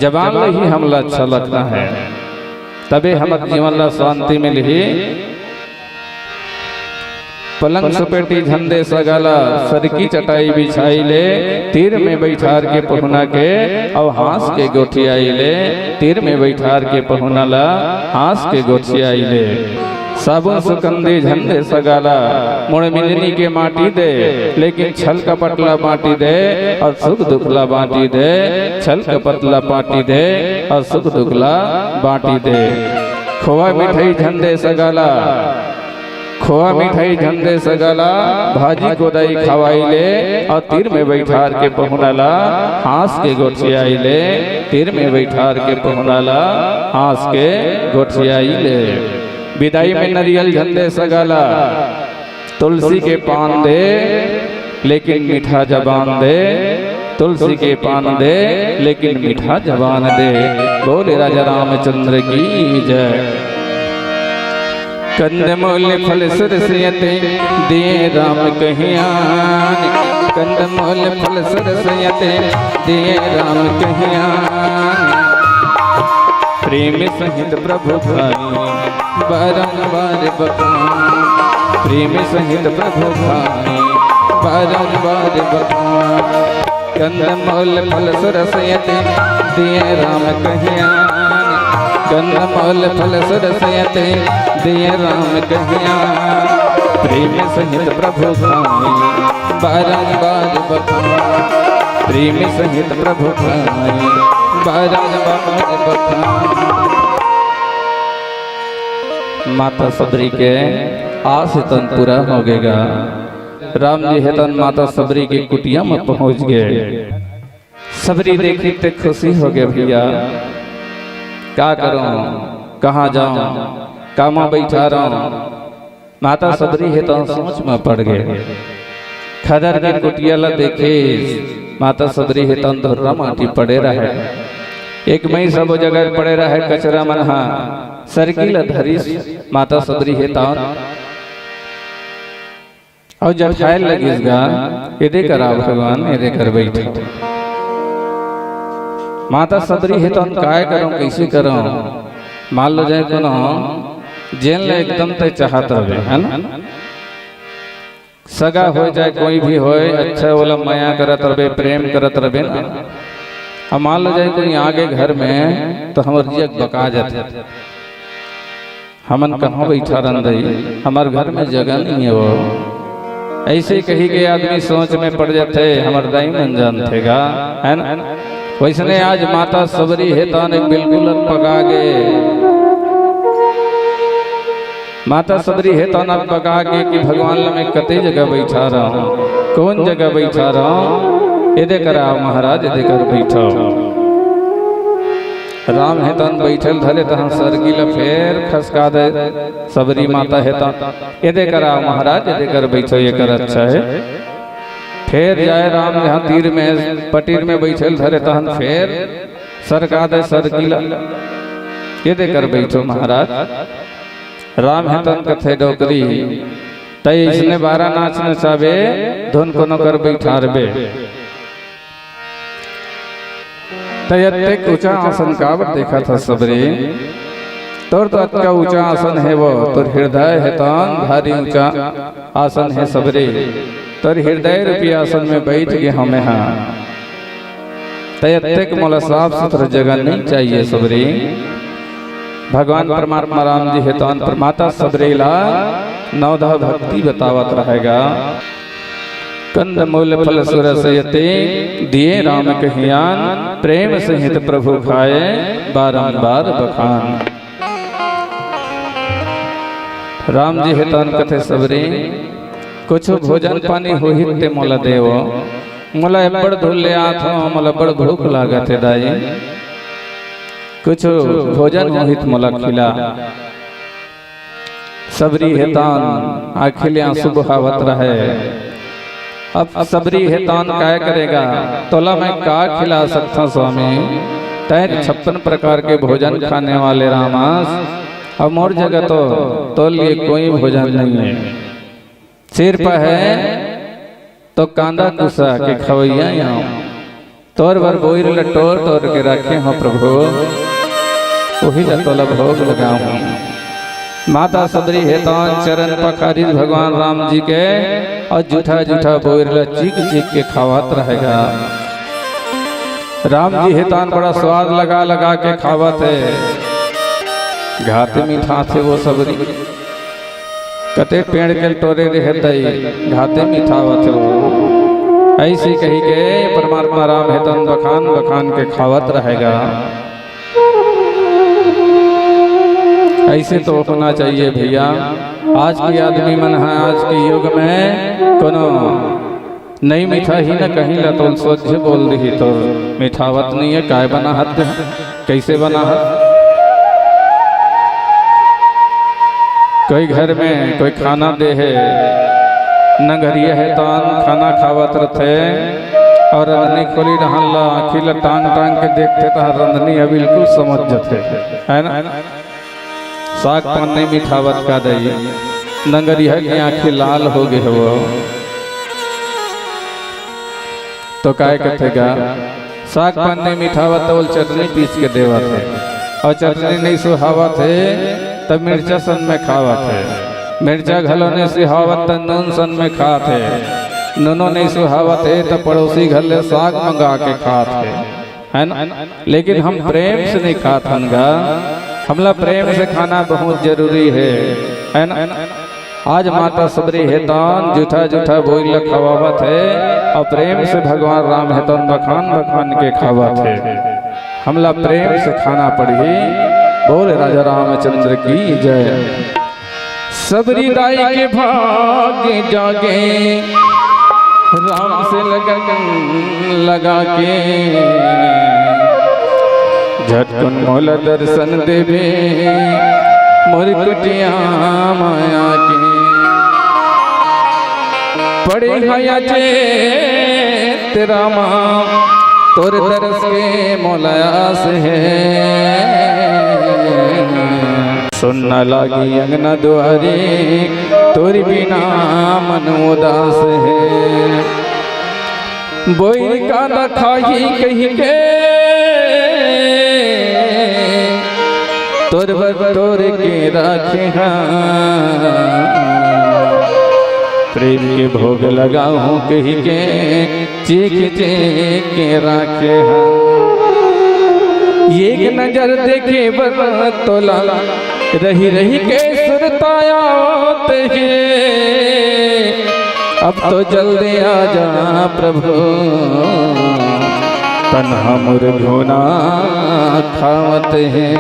जबान में ही हमला अच्छा लगता है तबे हमारे जीवन ला शांति मिली पलंग सपेटी झंडे सगाला सरकी चटाई बिछाई ले तीर में बैठार के पहुना के और हांस के गोठियाई ले तीर में बैठार के पहुना ला हांस के गोठियाई ले साबुन सुकंदे झंडे सगाला मोड़ मिंजनी के माटी दे लेकिन छल कपटला बाटी दे और सुख दुखला बाटी दे छल कपटला बाटी दे और सुख दुखला बाटी दे खोआ मिठाई झंडे सगाला खोआ मिठाई झंडे सगाला भाजी गोदाई खवाई ले और तीर में बैठार के पहुनाला हांस के गोठियाई ले तीर में बैठार के पहुनाला हांस के गोठियाई ले विदाई में नरियल झंडे सगाला तुलसी के पान दे लेकिन मीठा जबान दे, तुलसी के पान दे लेकिन मीठा जबान दे। बोले राजा रामचंद्र की जय। कंदमूल फल सुरसयते दिए राम कहियान, कंदमूल फल सुरसयते दिए राम कहियान। प्रेम सहित प्रभु भाई बारंबार बखान, प्रेम सहित प्रभु भाई बारंबार बखान। कंदमूल फल सुरसयते दिए राम कहियान, कंदमूल फल सुरसयते दिए राम कहियान। प्रेम सहित प्रभु भाई बारंबार बखान, प्रेम सहित प्रभु भाई बारंबार बखान। माता सबरी के आस तन पूरा हो गएगा। राम जी हेतन माता सबरी की कुटिया में पहुंच गए। सबरी देखी ते खुशी हो गए, भैया क्या करूं, कहाँ जाऊं, कामा बैठा रहूं। माता सबरी हेतन सोच में पड़ गए। खदर के कुटिया ला देखे माता सबरी हेतन धुर्रा माटी पड़े रहे। एक मई सब जगह पड़े रहे कचरा मनहा सरकीला धरी माता सबरी हेतन और जब खायल लगिसगा ये करा भगवान ये कर बैठे। माता सबरी हेतन काय करूं कैसे करूं। मान लो जाए कोनो जेल ले एकदम ते चाहत रहे है ना, सगा हो जाए कोई भी होए अच्छा वाला माया करत रहे प्रेम करत रहे ना। हम मान लो जाए कोई आगे घर में तो हमर जियक बका जाते, हमन कहाँ बैठा रही, हमार घर में जगह नहीं है। वो ऐसे कही के आदमी सोच में पड़ जाते हमार दाई मन जानतेगा है ना। वैसने आज माता सबरी हेतन एक बिल्कुल पका गए। माता सबरी हेतन पका के कि भगवान में कते जगह बैठा रहा हूँ, कौन जगह बैठा रहा हूँ, ये करा महाराज ये कर बैठो। राम हेतन बैठल धरे तहन सरकीला फेर खसका दे सबरी माता हेतन ये करा महाराज ये कर बैठो ये कर अच्छा है। फिर जाए राम यहाँ तीर में पटीर में बैठल धरे तहन फिर सरका दे सरकीला ये कर बैठो महाराज। राम हेतन कथे डोकरी तय इसने 12 नाच नचावे धुन को नकर बैठा रबे। तयत्ते ऊंचा आसन काबर देखा था सबरी, तोर तो अtka ऊंचा आसन है वो, तोर हृदय हेतन भारी ऊंचा आसन है सबरी, तोर हृदय रूपी आसन में बैठ गए हमें। हाँ तयत्ते मोला साफ सुथरा जगह नहीं चाहिए सबरी। भगवान परमात्मा राम जी हेतन माता सबरीला नवधा भक्ति बतावत रहेगा। कंदमूल फल सुरसयते दिए राम कहियान, प्रेम सहित प्रभु खाए बारंबार बखान। राम जी हेतन कथे सबरी कुछ भोजन पानी हो हिते मोला देवो, मोला बड़ धुल्ले आथ मोला बड़ भूख लागत है दाई, कुछ भोजन मोहित मोला खिला। सबरी हेतन आखिले आंसू बहावत रहे। अब सबरी हेतन काय करेगा, तोला मैं का खिला सकता स्वामी, तय 56 प्रकार के भोजन खाने वाले रामास अब मोर जगह तो लिए कोई भोजन नहीं है। सिर पर है तो कांदा कुसा के खवैया यहाँ तोर बर बोर लटोर तोर के रखे हो प्रभु, वही लतोला भोग लगाऊं। माता सबरी हेतन चरण पखारी भगवान राम जी के और जूठा जूठा बोर चीख चीख के खावत रहेगा। राम जी हेतन बड़ा स्वाद लगा लगा के खावत है। घाते मीठा थे वो सबरी, कते पेड़ के टोरे रहते घाते मीठावत हो। ऐसी कही के परमात्मा राम हेतन बखान बखान के खावत रहेगा। ऐसे तो होना चाहिए भैया। आज के आदमी मन है, आज के युग में कोनो नहीं मीठा ही न कहीं ला तो सोच बोल दी तो मीठावत नहीं है। काय बना हत कैसे बना हत, कोई घर में कोई खाना दे है नगरिया है तान खाना खावत रथे और रंधनी खोली रहला आखिल टांग टांग के देखते तो रंधनी अब बिल्कुल समझ जाते है ना। साग पानी मिठावत का दई नगरिया की आंखें लाल हो गए वो तो काय कथेगा साग पानी मिठावत और चटनी पीस के देवा थे और चटनी नहीं सुहावत है तब मिर्चा सन में खावत है, मिर्चा घलोने सुहावत तब नून सन में खाते, नूनो नहीं सुहावत है तब पड़ोसी घर ले साग मंगा के खाते है ना। लेकिन हम प्रेम से नहीं खात हनगा, हमला प्रेम से खाना बहुत जरूरी है ना। आज माता सबरी हेतान जूठा जूठा बोल खवावत है और प्रेम से भगवान राम हेतन बखान बखान के खावत है। हमला प्रेम से खाना पड़ी बोले राजा रामचंद्र की जय। सबरी दाई के भाग्य जागे राम से लगा के झटकन मोला दर्शन देवे मोर कुटिया माया के पड़े हया चे तेरा माँ तोर दरस के मोलायास है। सुनना लागी अंगना द्वारे तोरी बिना मन उदास है। बोई का न खाही कहीं के तोर तोर के राखे प्रेम के भोग लगाऊं कहीं के चीख चीख के राखे एक नजर देखे बरन तोला रही रही के सुरतायात है। अब तो जल्दी आ जा प्रभु तन्हा मुरझोना खावत है।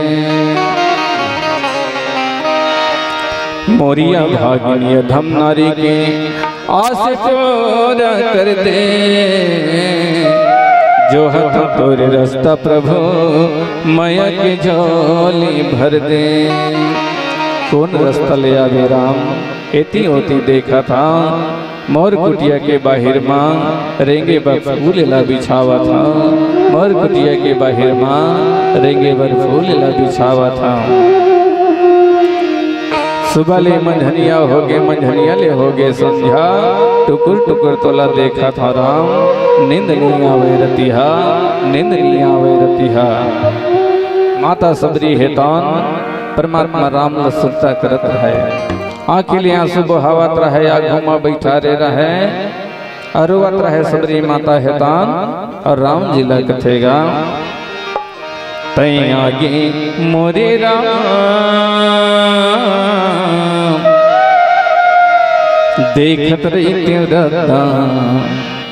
मोरिया भागिनी धम नारी के आस चोर कर दे जो हथ तोरे रास्ता प्रभु माया के झोली भर दे। कौन रास्ता ले आवे राम एती होती देखा था मोर कुटिया के बाहर माँ रेंगे बर फूल ला बिछावा था। मोर कुटिया के बाहर माँ रेंगे बर फूल ला बिछावा था। सुबह ले मंझनिया हो गए मंझनिया ले हो गए संध्या टुकुर टुकुर तोला देखा था राम नींद नहीं आवे रतिहा नींद नहीं आवे रतिहा। माता सबरी हेतान परमात्मा राम लसुरता करत है आँखी ले आंसू बहावत रहे या घुमा बैठा रे रहे अरुवत रहे सबरी माता हेतान और राम जी ला कथेगा तई आगे मोरे राम देखत रही त्यों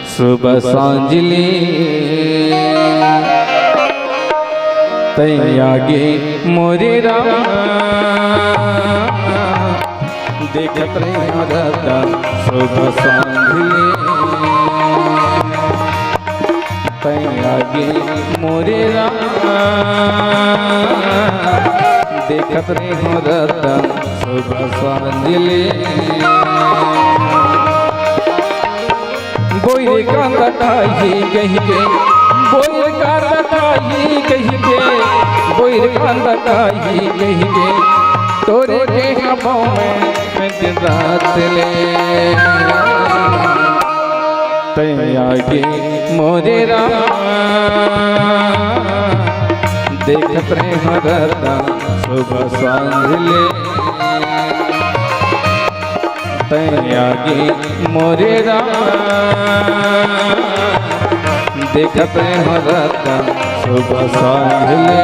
सुबह सांझली तई आगे मोरे राम देखत रही सुबह सांझली तई आगे मोरे राम देखत रही सुबह सांझली। बोई का तकाही कहीं के बोई का तकाही कहीं के बोई का तकाही कहीं के तोरे के हबों में दिन रात ले तई आगे मोरे राम देखत रहे सुबह सांझले तई आगे मोरे राम देखत रहे सुबह सांझले।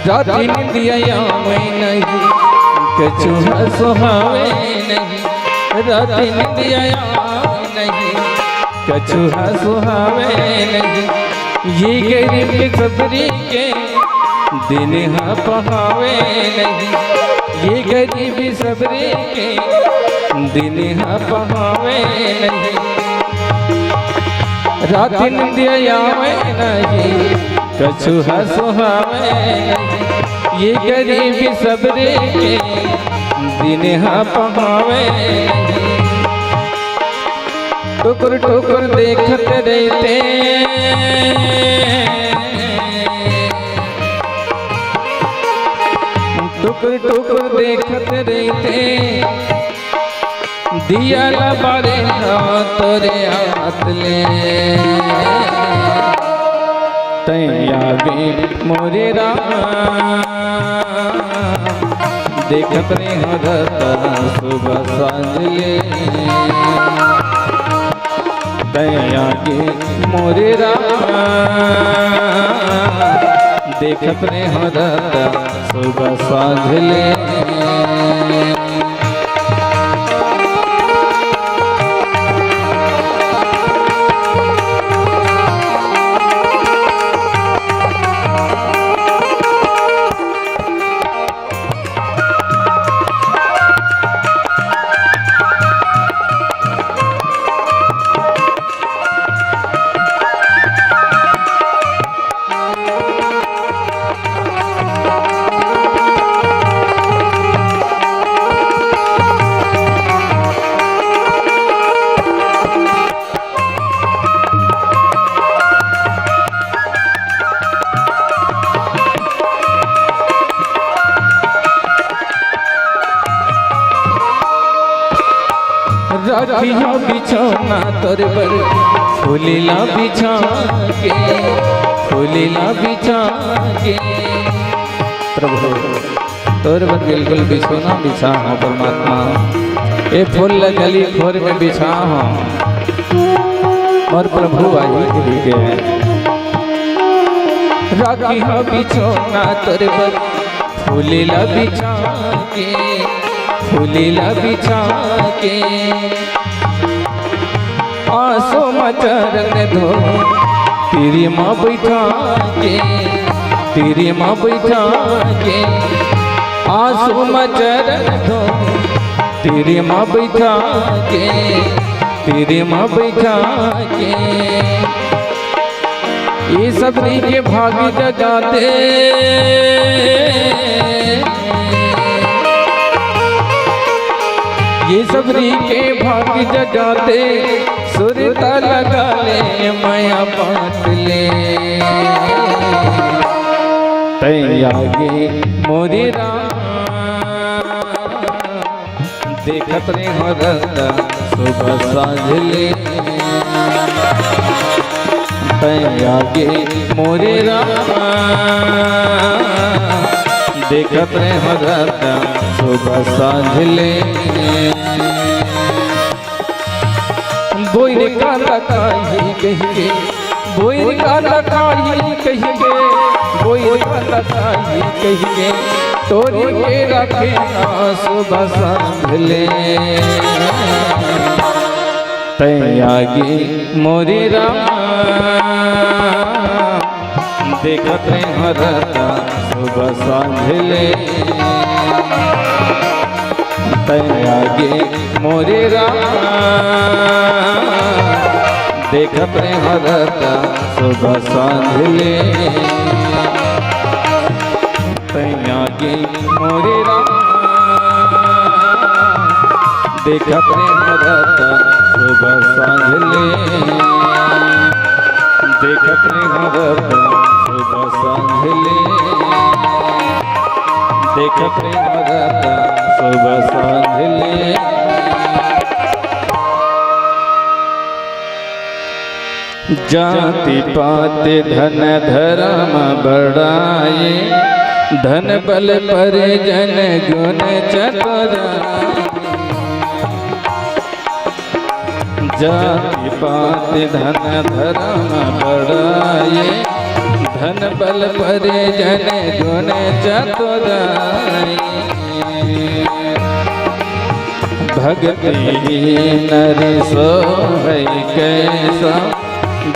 राती निंदिया में नहीं कछु सुहावे नहीं, राती निंदिया नहीं कछु सुहावे नहीं, ये गरीब के सबरी के दिन पहावे नहीं, ये गरीब सबरी के दिन पहावे नहीं, रात निंदिया नहीं कछु सुहावे नहीं, ये गरीब सबरे के दिन पहावे नहीं, टुकुर टुकुर देखत रहते टुकुर टुकुर देखत रहते, दिया लबारे तोरे हाथ ले, तैया भी मोरे राम देखत रे हरता सुबह सांझ ले, तैया के मोरे राम देखत रे हरता सुबह सांझ ले, राखिया बिछौना तोर पर फूलिला बिछा के, फूलिला बिछा के, प्रभु तोर पर बिल्कुल बिछौना बिछा हो परमात्मा, ए फूल गली खोर में बिछा हो और प्रभु आई के, राखिया बिछौना तोर पर फूलिला बिछा के, फूलिला बिछा के, आंसू मचरन धो तेरी माँ बैठा के, तेरी माँ बैठा के, आंसू मचरन धो तेरी माँ बैठा के, तेरी माँ बैठा के, ये सबरी के भाग जगाते, ये सबरी के भाग जगाते, सुरता लगा ले माया बांट ले, तैयागे मोरे राम देखत रे हरता सुबह सांझ ले, तैयागे मोरे राम देखत रे हरता सुबह सांझ ले, बोई काला काई कहिए, बोई काला काई कहिए, बोई काला काई कहिए, तोरी के रखे सुबह सांझ ले, तैयागी मोरे राम देखत रे हरता सुबह सांझ ले, तैयागी मोरे राम देखत रे हरता सुबह सांझ ले, तैयागी मोरे राम देखत रे हरता सुबह सांझ ले, देखत रे हरता सुबह सांझ ले, देखत रे हरता सुबह सांझ ले, जाति पात धन धर्म बढ़ाए, धन बल पर जन गुण चतुराई, जाति पात धन धर्म बढ़ाए, धन बल परिजन गुण चतुराई भक्ति नर सोहै कैसा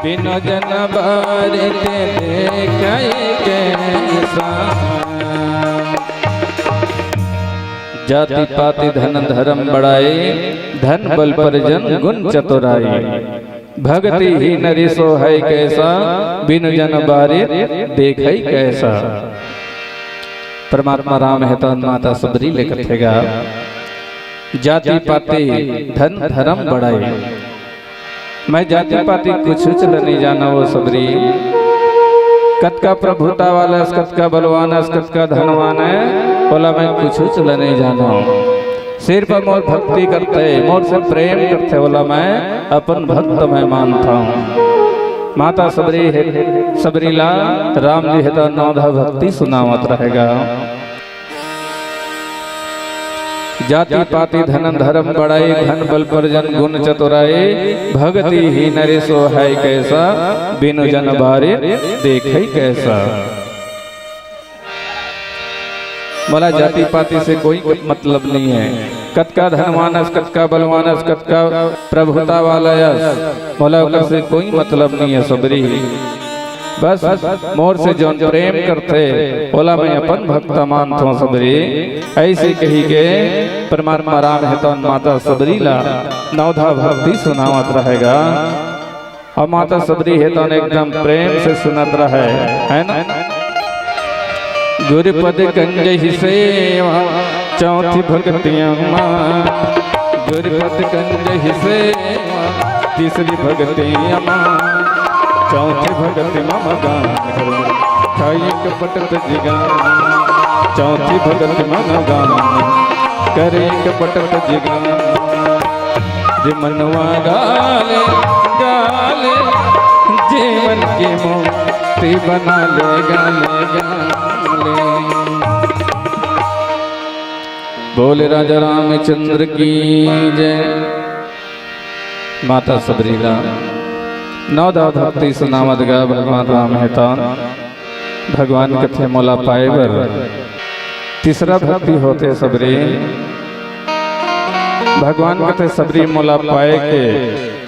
बिनु जन बारित देखै कैसा जाति पाति धन धर्म बढ़ाए धन बल परिजन गुण चतुराई भक्ति ही नरि सोहै कैसा बिनु जन बारित देखै कैसा। परमात्मा राम है तो माता सबरी लेकर थेगा जाति पाति धन धर्म बढ़ाई मैं जाति पाति कुछ चल नहीं जाना वो सबरी कत का प्रभुता वाला है कत का बलवान है कत का धनवान है बोला मैं कुछ चल नहीं जाना सिर पर मोर भक्ति करते मोर से प्रेम करते बोला मैं अपन भक्त मैं मानता हूँ। माता सबरी है सबरीला राम जी है तो नौधा भक्ति सुनावत रहेगा जाति पाति धन धर्म बढ़ाई धन बल परिजन गुण चतुराई भक्ति ही नरि सोहै कैसा बिनु जन बारित देखै कैसा। बोला जाति पाति से कोई मतलब नहीं है कत का धनवानस कत का बलवानस कत का प्रभुता वाला बोला से कोई मतलब नहीं है सबरी बस मोर से जो प्रेम करते बोला मैं अपन भक्त मानता हूँ सबरी ऐसे कही के परमात्मा राम है तो माता सबरी ला नौधा भक्ति सुनावत रहेगा और माता सबरी है तो एकदम प्रेम से सुनत रहे है ना। गुरुपद कंज ही सेवा चौथी भक्तियाँ गुरुपद कंज ही सेवा तीसरी भक्तियाँ चौथी भगति मम गान खाई कपटत जिगान चौथी भगति मम गान करे कपटत जिगान जे मनवा गाले गाले जीवन की मोती बना ले गाले गाले। बोले राजा रामचंद्र की जय। माता सबरीला नौदा भक्ति सुनावत गा भगवान राम है तो भगवान कथे मोला पाएबर तीसरा भक्ति होते सबरी भगवान कथे सबरी मोला पाए के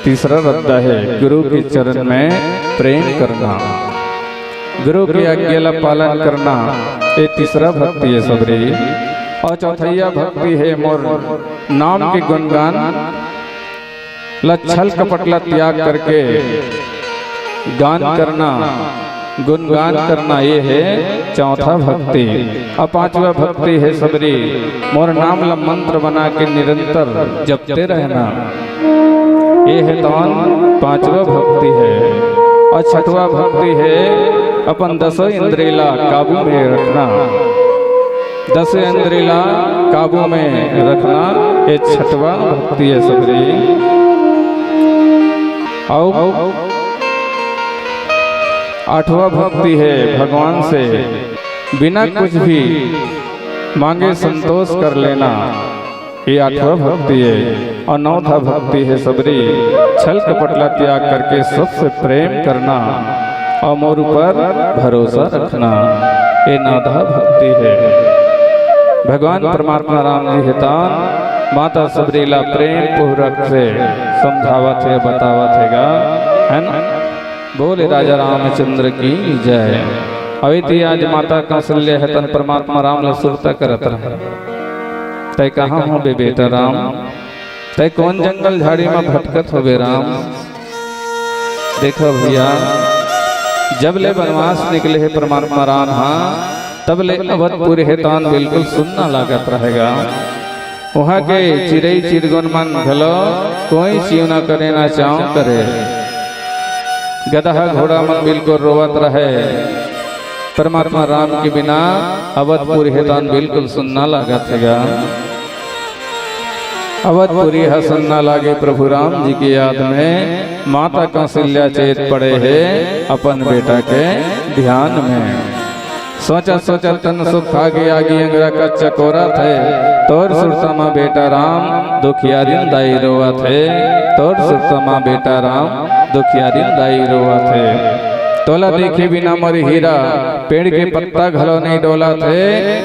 तीसरा रद्दा है गुरु के चरण में प्रेम करना गुरु की आज्ञा पालन करना ये तीसरा भक्ति है सबरी। और चौथैया भक्ति है मोर नाम के गुणगान लच्छल कपटला त्याग करके गान करना गुणगान करना ये है चौथा भक्ति। और पांचवा भक्ति है सबरी मोर नाम ला मंत्र बना के निरंतर जपते रहना ये है तो पांचवा भक्ति है। और छठवा भक्ति है अपन दसों इंद्रियला काबू में रखना दसों इंद्रियला काबू में रखना ये छठवा भक्ति है सबरी। आठवां भक्ति है भगवान से बिना कुछ भी मांगे संतोष कर लेना ये आठवां भक्ति है। और नौथा भक्ति है सबरी छल कपटला त्याग करके सबसे प्रेम करना और मोर पर भरोसा रखना ये नौथा भक्ति है। भगवान परमात्मा राम जी हितान माता सबरीला प्रेम पूर्वक से समझावत है बतावत हैगा है ना। बोले राजा रामचंद्र की जय। अविति आज माता कौशल्य है तन परमात्मा राम ला सुरता करत रहे तय कहाँ हो बे बेटा राम तय कौन जंगल झाड़ी में भटकत हो बे राम। देखो भैया जब ले वनवास निकले है परमात्मा राम हाँ तब ले अवधपुर है तान बिल्कुल सुनना लागत रहेगा। वहाँ के चिड़ई चिड़गुन मन भलो कोई चीव न करे ना चाव करे गधा घोड़ा मन बिल्कुल रोवत रहे परमात्मा राम के बिना अवधपुरी हेतान बिल्कुल सुनना लागत हैगा। अवधपुरी है सुनना लागे प्रभु राम जी की याद में माता कौशल्या चेत पड़े है अपन बेटा के ध्यान में। सोचा सोचा तन सुख आगे आगे अंगरा का चकोरा थे तोर सुरता माँ बेटा राम दुखियारिन दाई रोवा थे तोर सुरता माँ बेटा राम दुखियारिन दाई रोवा थे। तोला देखे बिना मोर हीरा, पेड़ के पत्ता घलो नहीं डोला थे,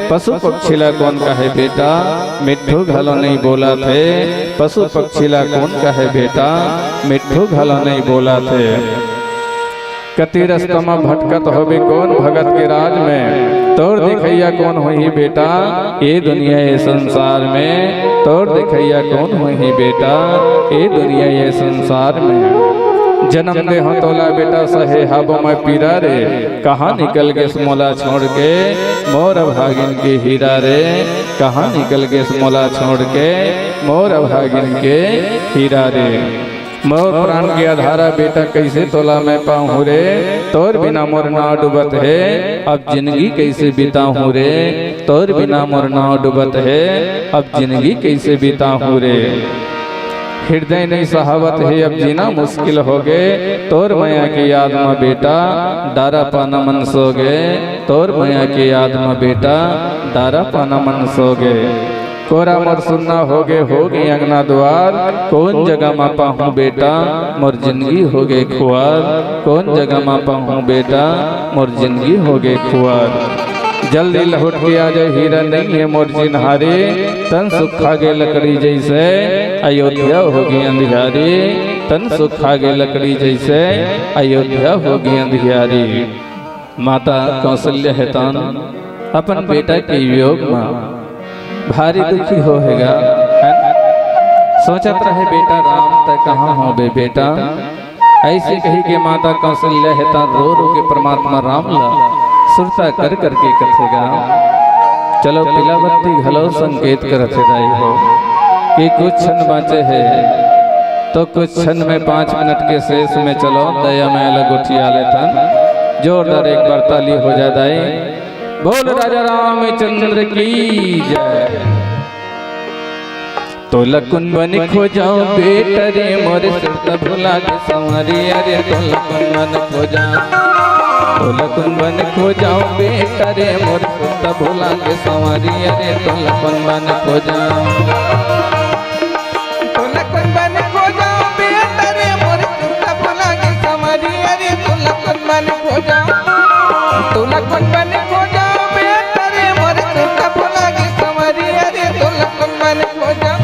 पशु पक्षीला कौन कहे बेटा, मिट्ठू घलो नहीं बोला थे, पशु पक्षीला कौन कहे बेटा, मिट्ठू घलो नहीं बोला थे। कति रस्तमा भटकत होबे कौन भगत के राज में, तोर दिखैया कौन होही बेटा, ये दुनिया ये संसार में, तोर दिखैया कौन होही बेटा, ये दुनिया ये संसार में। जन्म दे हो तोला बेटा सहे हाबो मैं पीरा रे, कहाँ निकल गए मोला छोड़ के, मोर भागिन के हीरा रे, कहाँ निकल गए मोला छोड़ के, मोर भागिन के हीरा रे। मोर प्राण के आधारा बेटा कैसे तोला मैं पाऊँ रे, तोर बिना मोर नाव डूबत है, अब जिंदगी कैसे बिताऊँ रे, तोर बिना मोर नाव डूबत है, अब जिंदगी कैसे बिताऊँ रे। हृदय नहीं सहावत है अब जीना मुश्किल हो गए, तोर माया की याद में बेटा डारा पाना मन सो गए, तोर माया की याद में बेटा डारा पाना मन सो गए। कोरा मोर सुनना हो गए अंगना द्वार, कौन जगह मा पाहूँ बेटा मोर जिंदगी हो गए खुआर, कौन जगह मा पाहूँ बेटा मोर जिंदगी हो गए खुआर। जल्दी लौट के आ जाए हीरा नहीं है मोर जिनहारे, तन सुखा गे लकड़ी जैसे अयोध्या होगी अंधियारी, तन सुखा गे लकड़ी जैसे अयोध्या होगी अंधियारी। माता कौशल्य है तन अपन बेटा के वियोग में भारी दुखी होएगा, सोचत रहे बेटा राम तक कहाँ हो बे बेटा, ऐसे कही के माता कौशल्य है तन रो रो के परमात्मा राम ला सुरता कर करके कथेगा। चलो पिलावती घलो संकेत करते रही हो कि कुछ क्षण बाँचे है, तो कुछ क्षण में 5 मिनट के शेष में चलो दया में अलग उठिया लेता, जोरदार एक बार ताली हो जाए, बोल राजा रामचंद्र की जय। तो लकुन बन खो जाओ बेटा रे मोरे सुरता भुला के संवरी, अरे तो लकुन बन खो जाओ, तो लकुन बन खो जाओ बेटा रे मोर सुरता भुला के संवरी, अरे तो लकुन बन खो जाओ, तो लकुन बन खो जाओ बेटा रे मोर सुरता भुला के संवरी, अरे तो लकुन बन खो जाओ, तो लकुन बन खो जाओ बेटा रे मोर सुरता भुला के संवरी, अरे तो लकुन बन खो जाओ।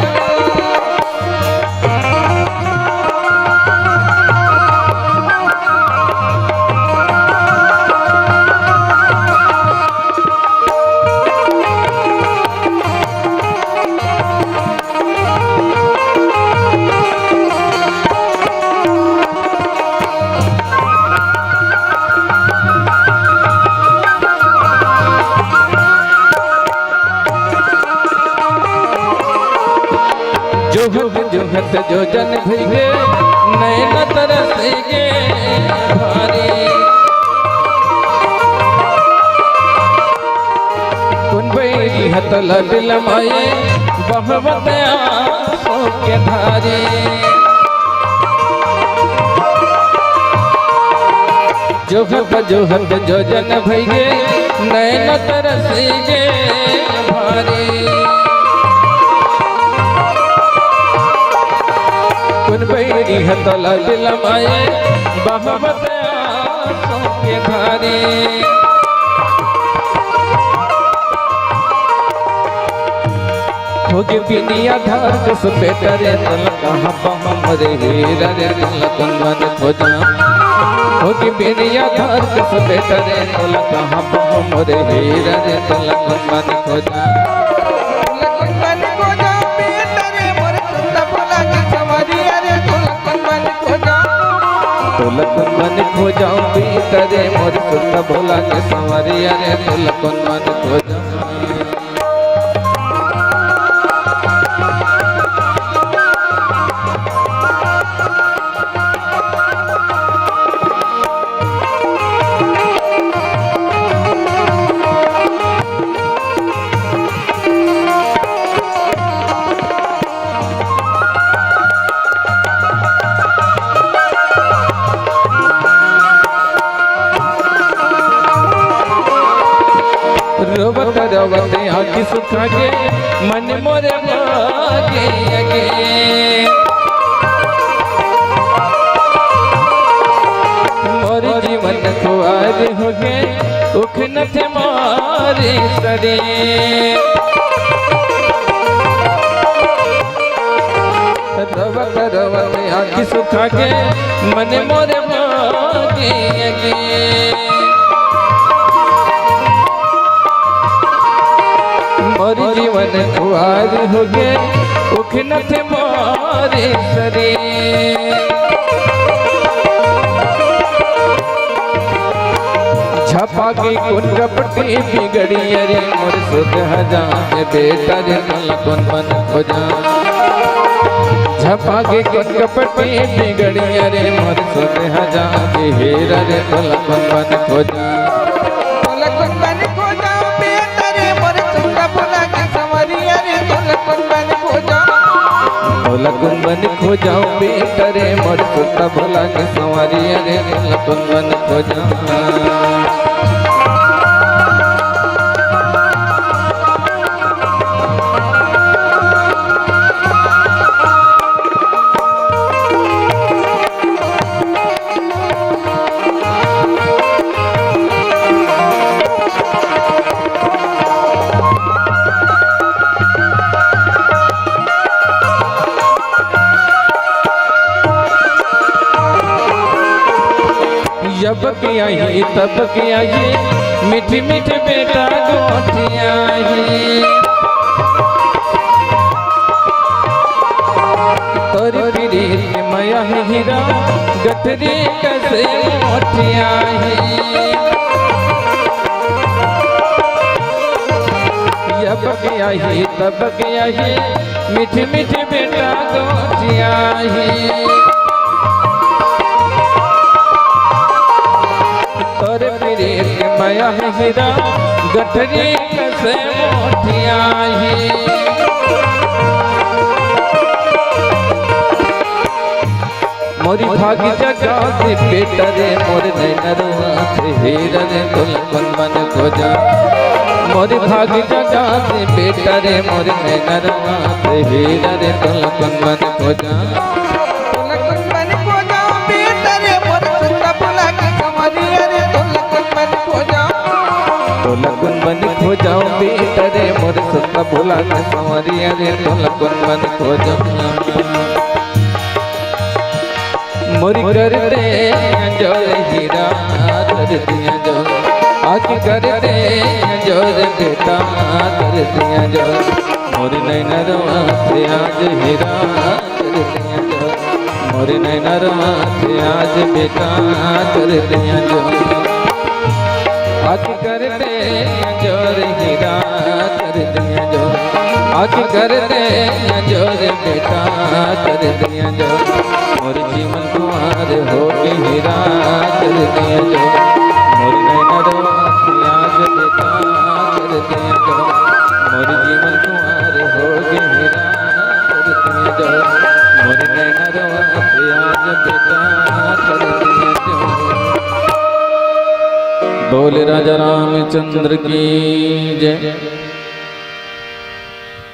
जोहत जो जन भिगे नैन तरसेगे भारी, कुन बैरी हत लदिल माये बहवत आंसू के धारी। जोहत जो जन भिगे नैन तरसेगे भारी, कुन बैरी हतला दिलमाए बहवत आंसू के धारी। होगे बिनिया धार कस बेटा रे तल कहाँ बम रे हीरा रे तल कुंदन खोजा, होगे बिनिया धार कस बेटा रे तल कहाँ बम रे हीरा रे तल कुंदन खोजा, लकुन मन खो जाओ बेटा रे मोर सुरता भुला के संवरी, अरे तो लकुन मन खो जाओ। रोबत रोबत आँखी सुखा के मन मोरे मागे अगे, मोर जीवन को कुआर हो गए उख न थे मारे सरे रवत रवत आँखी सुखा के मन मोरे मागे मोरी जीवन कुआर हो गए उख न थे मारे सरे छपा की कुन कपटी बिगड़ी अरे मोर सुध हजार बेटा रे कौन मन खोजा छपा की कुन कपटी बिगड़ी अरे मोर सुध हजार हेरा रे कौन मन खोजा तोला कौन बन खोजा बेटा रे मोर सुंदर भुला के संवरिया रे तोला कौन बन खोजा तोला कौन बन खोजा बेटा रे मोर सुंदर भुला के संवरिया रे तोला कौन बन खोजा जब किया ही तब किया ही मीठी मीठी बेटा गोटिया ही तोरी पीरी माया है हीरा गठरी कैसे मोटिया ही जब किया ही तब किया ही मीठी मीठी बेटा गोटिया ही तोरे पीरी माया है हीरा गठरी कैसे मोटिया ही मोरी भागी जगा से बेटा रे मोर नैनरुआ से हीरा रे कौन मन खोजा मोरी भागी जगा से बेटा रे मोर नैनरुआ से हीरा रे कौन मन खोजा तोला कौन बन खोजा बेटा रे मोर सुंदर भुला के संवरिया रे तोला कौन बन खोजा तोला कौन बन खोजा बेटा रे मोर सुंदर भुला के संवरिया रे तोला कौन बन खोजा मोरी करते जोर हीरा कर दिया जो आज करते जोर बेटा कर दिया जो मोरी नैनरुआ से आज हीरा कर दिया जो मोरी नैनरुआ से आज बेटा कर दिया जो आज करते जोर हीरा कर दिया जो आज करते जोर बेटा कर दिया जो मोर जीवन कुमार हो के हीरा कर दिया जो मोर नैनरुआ से आज बेटा कर दिया जो मोर जीवन कुमार हो के हीरा कर दिया जो मोर नैनरुआ से आज बेटा कर दिया जो बोल राजा रामचंद्र की जय।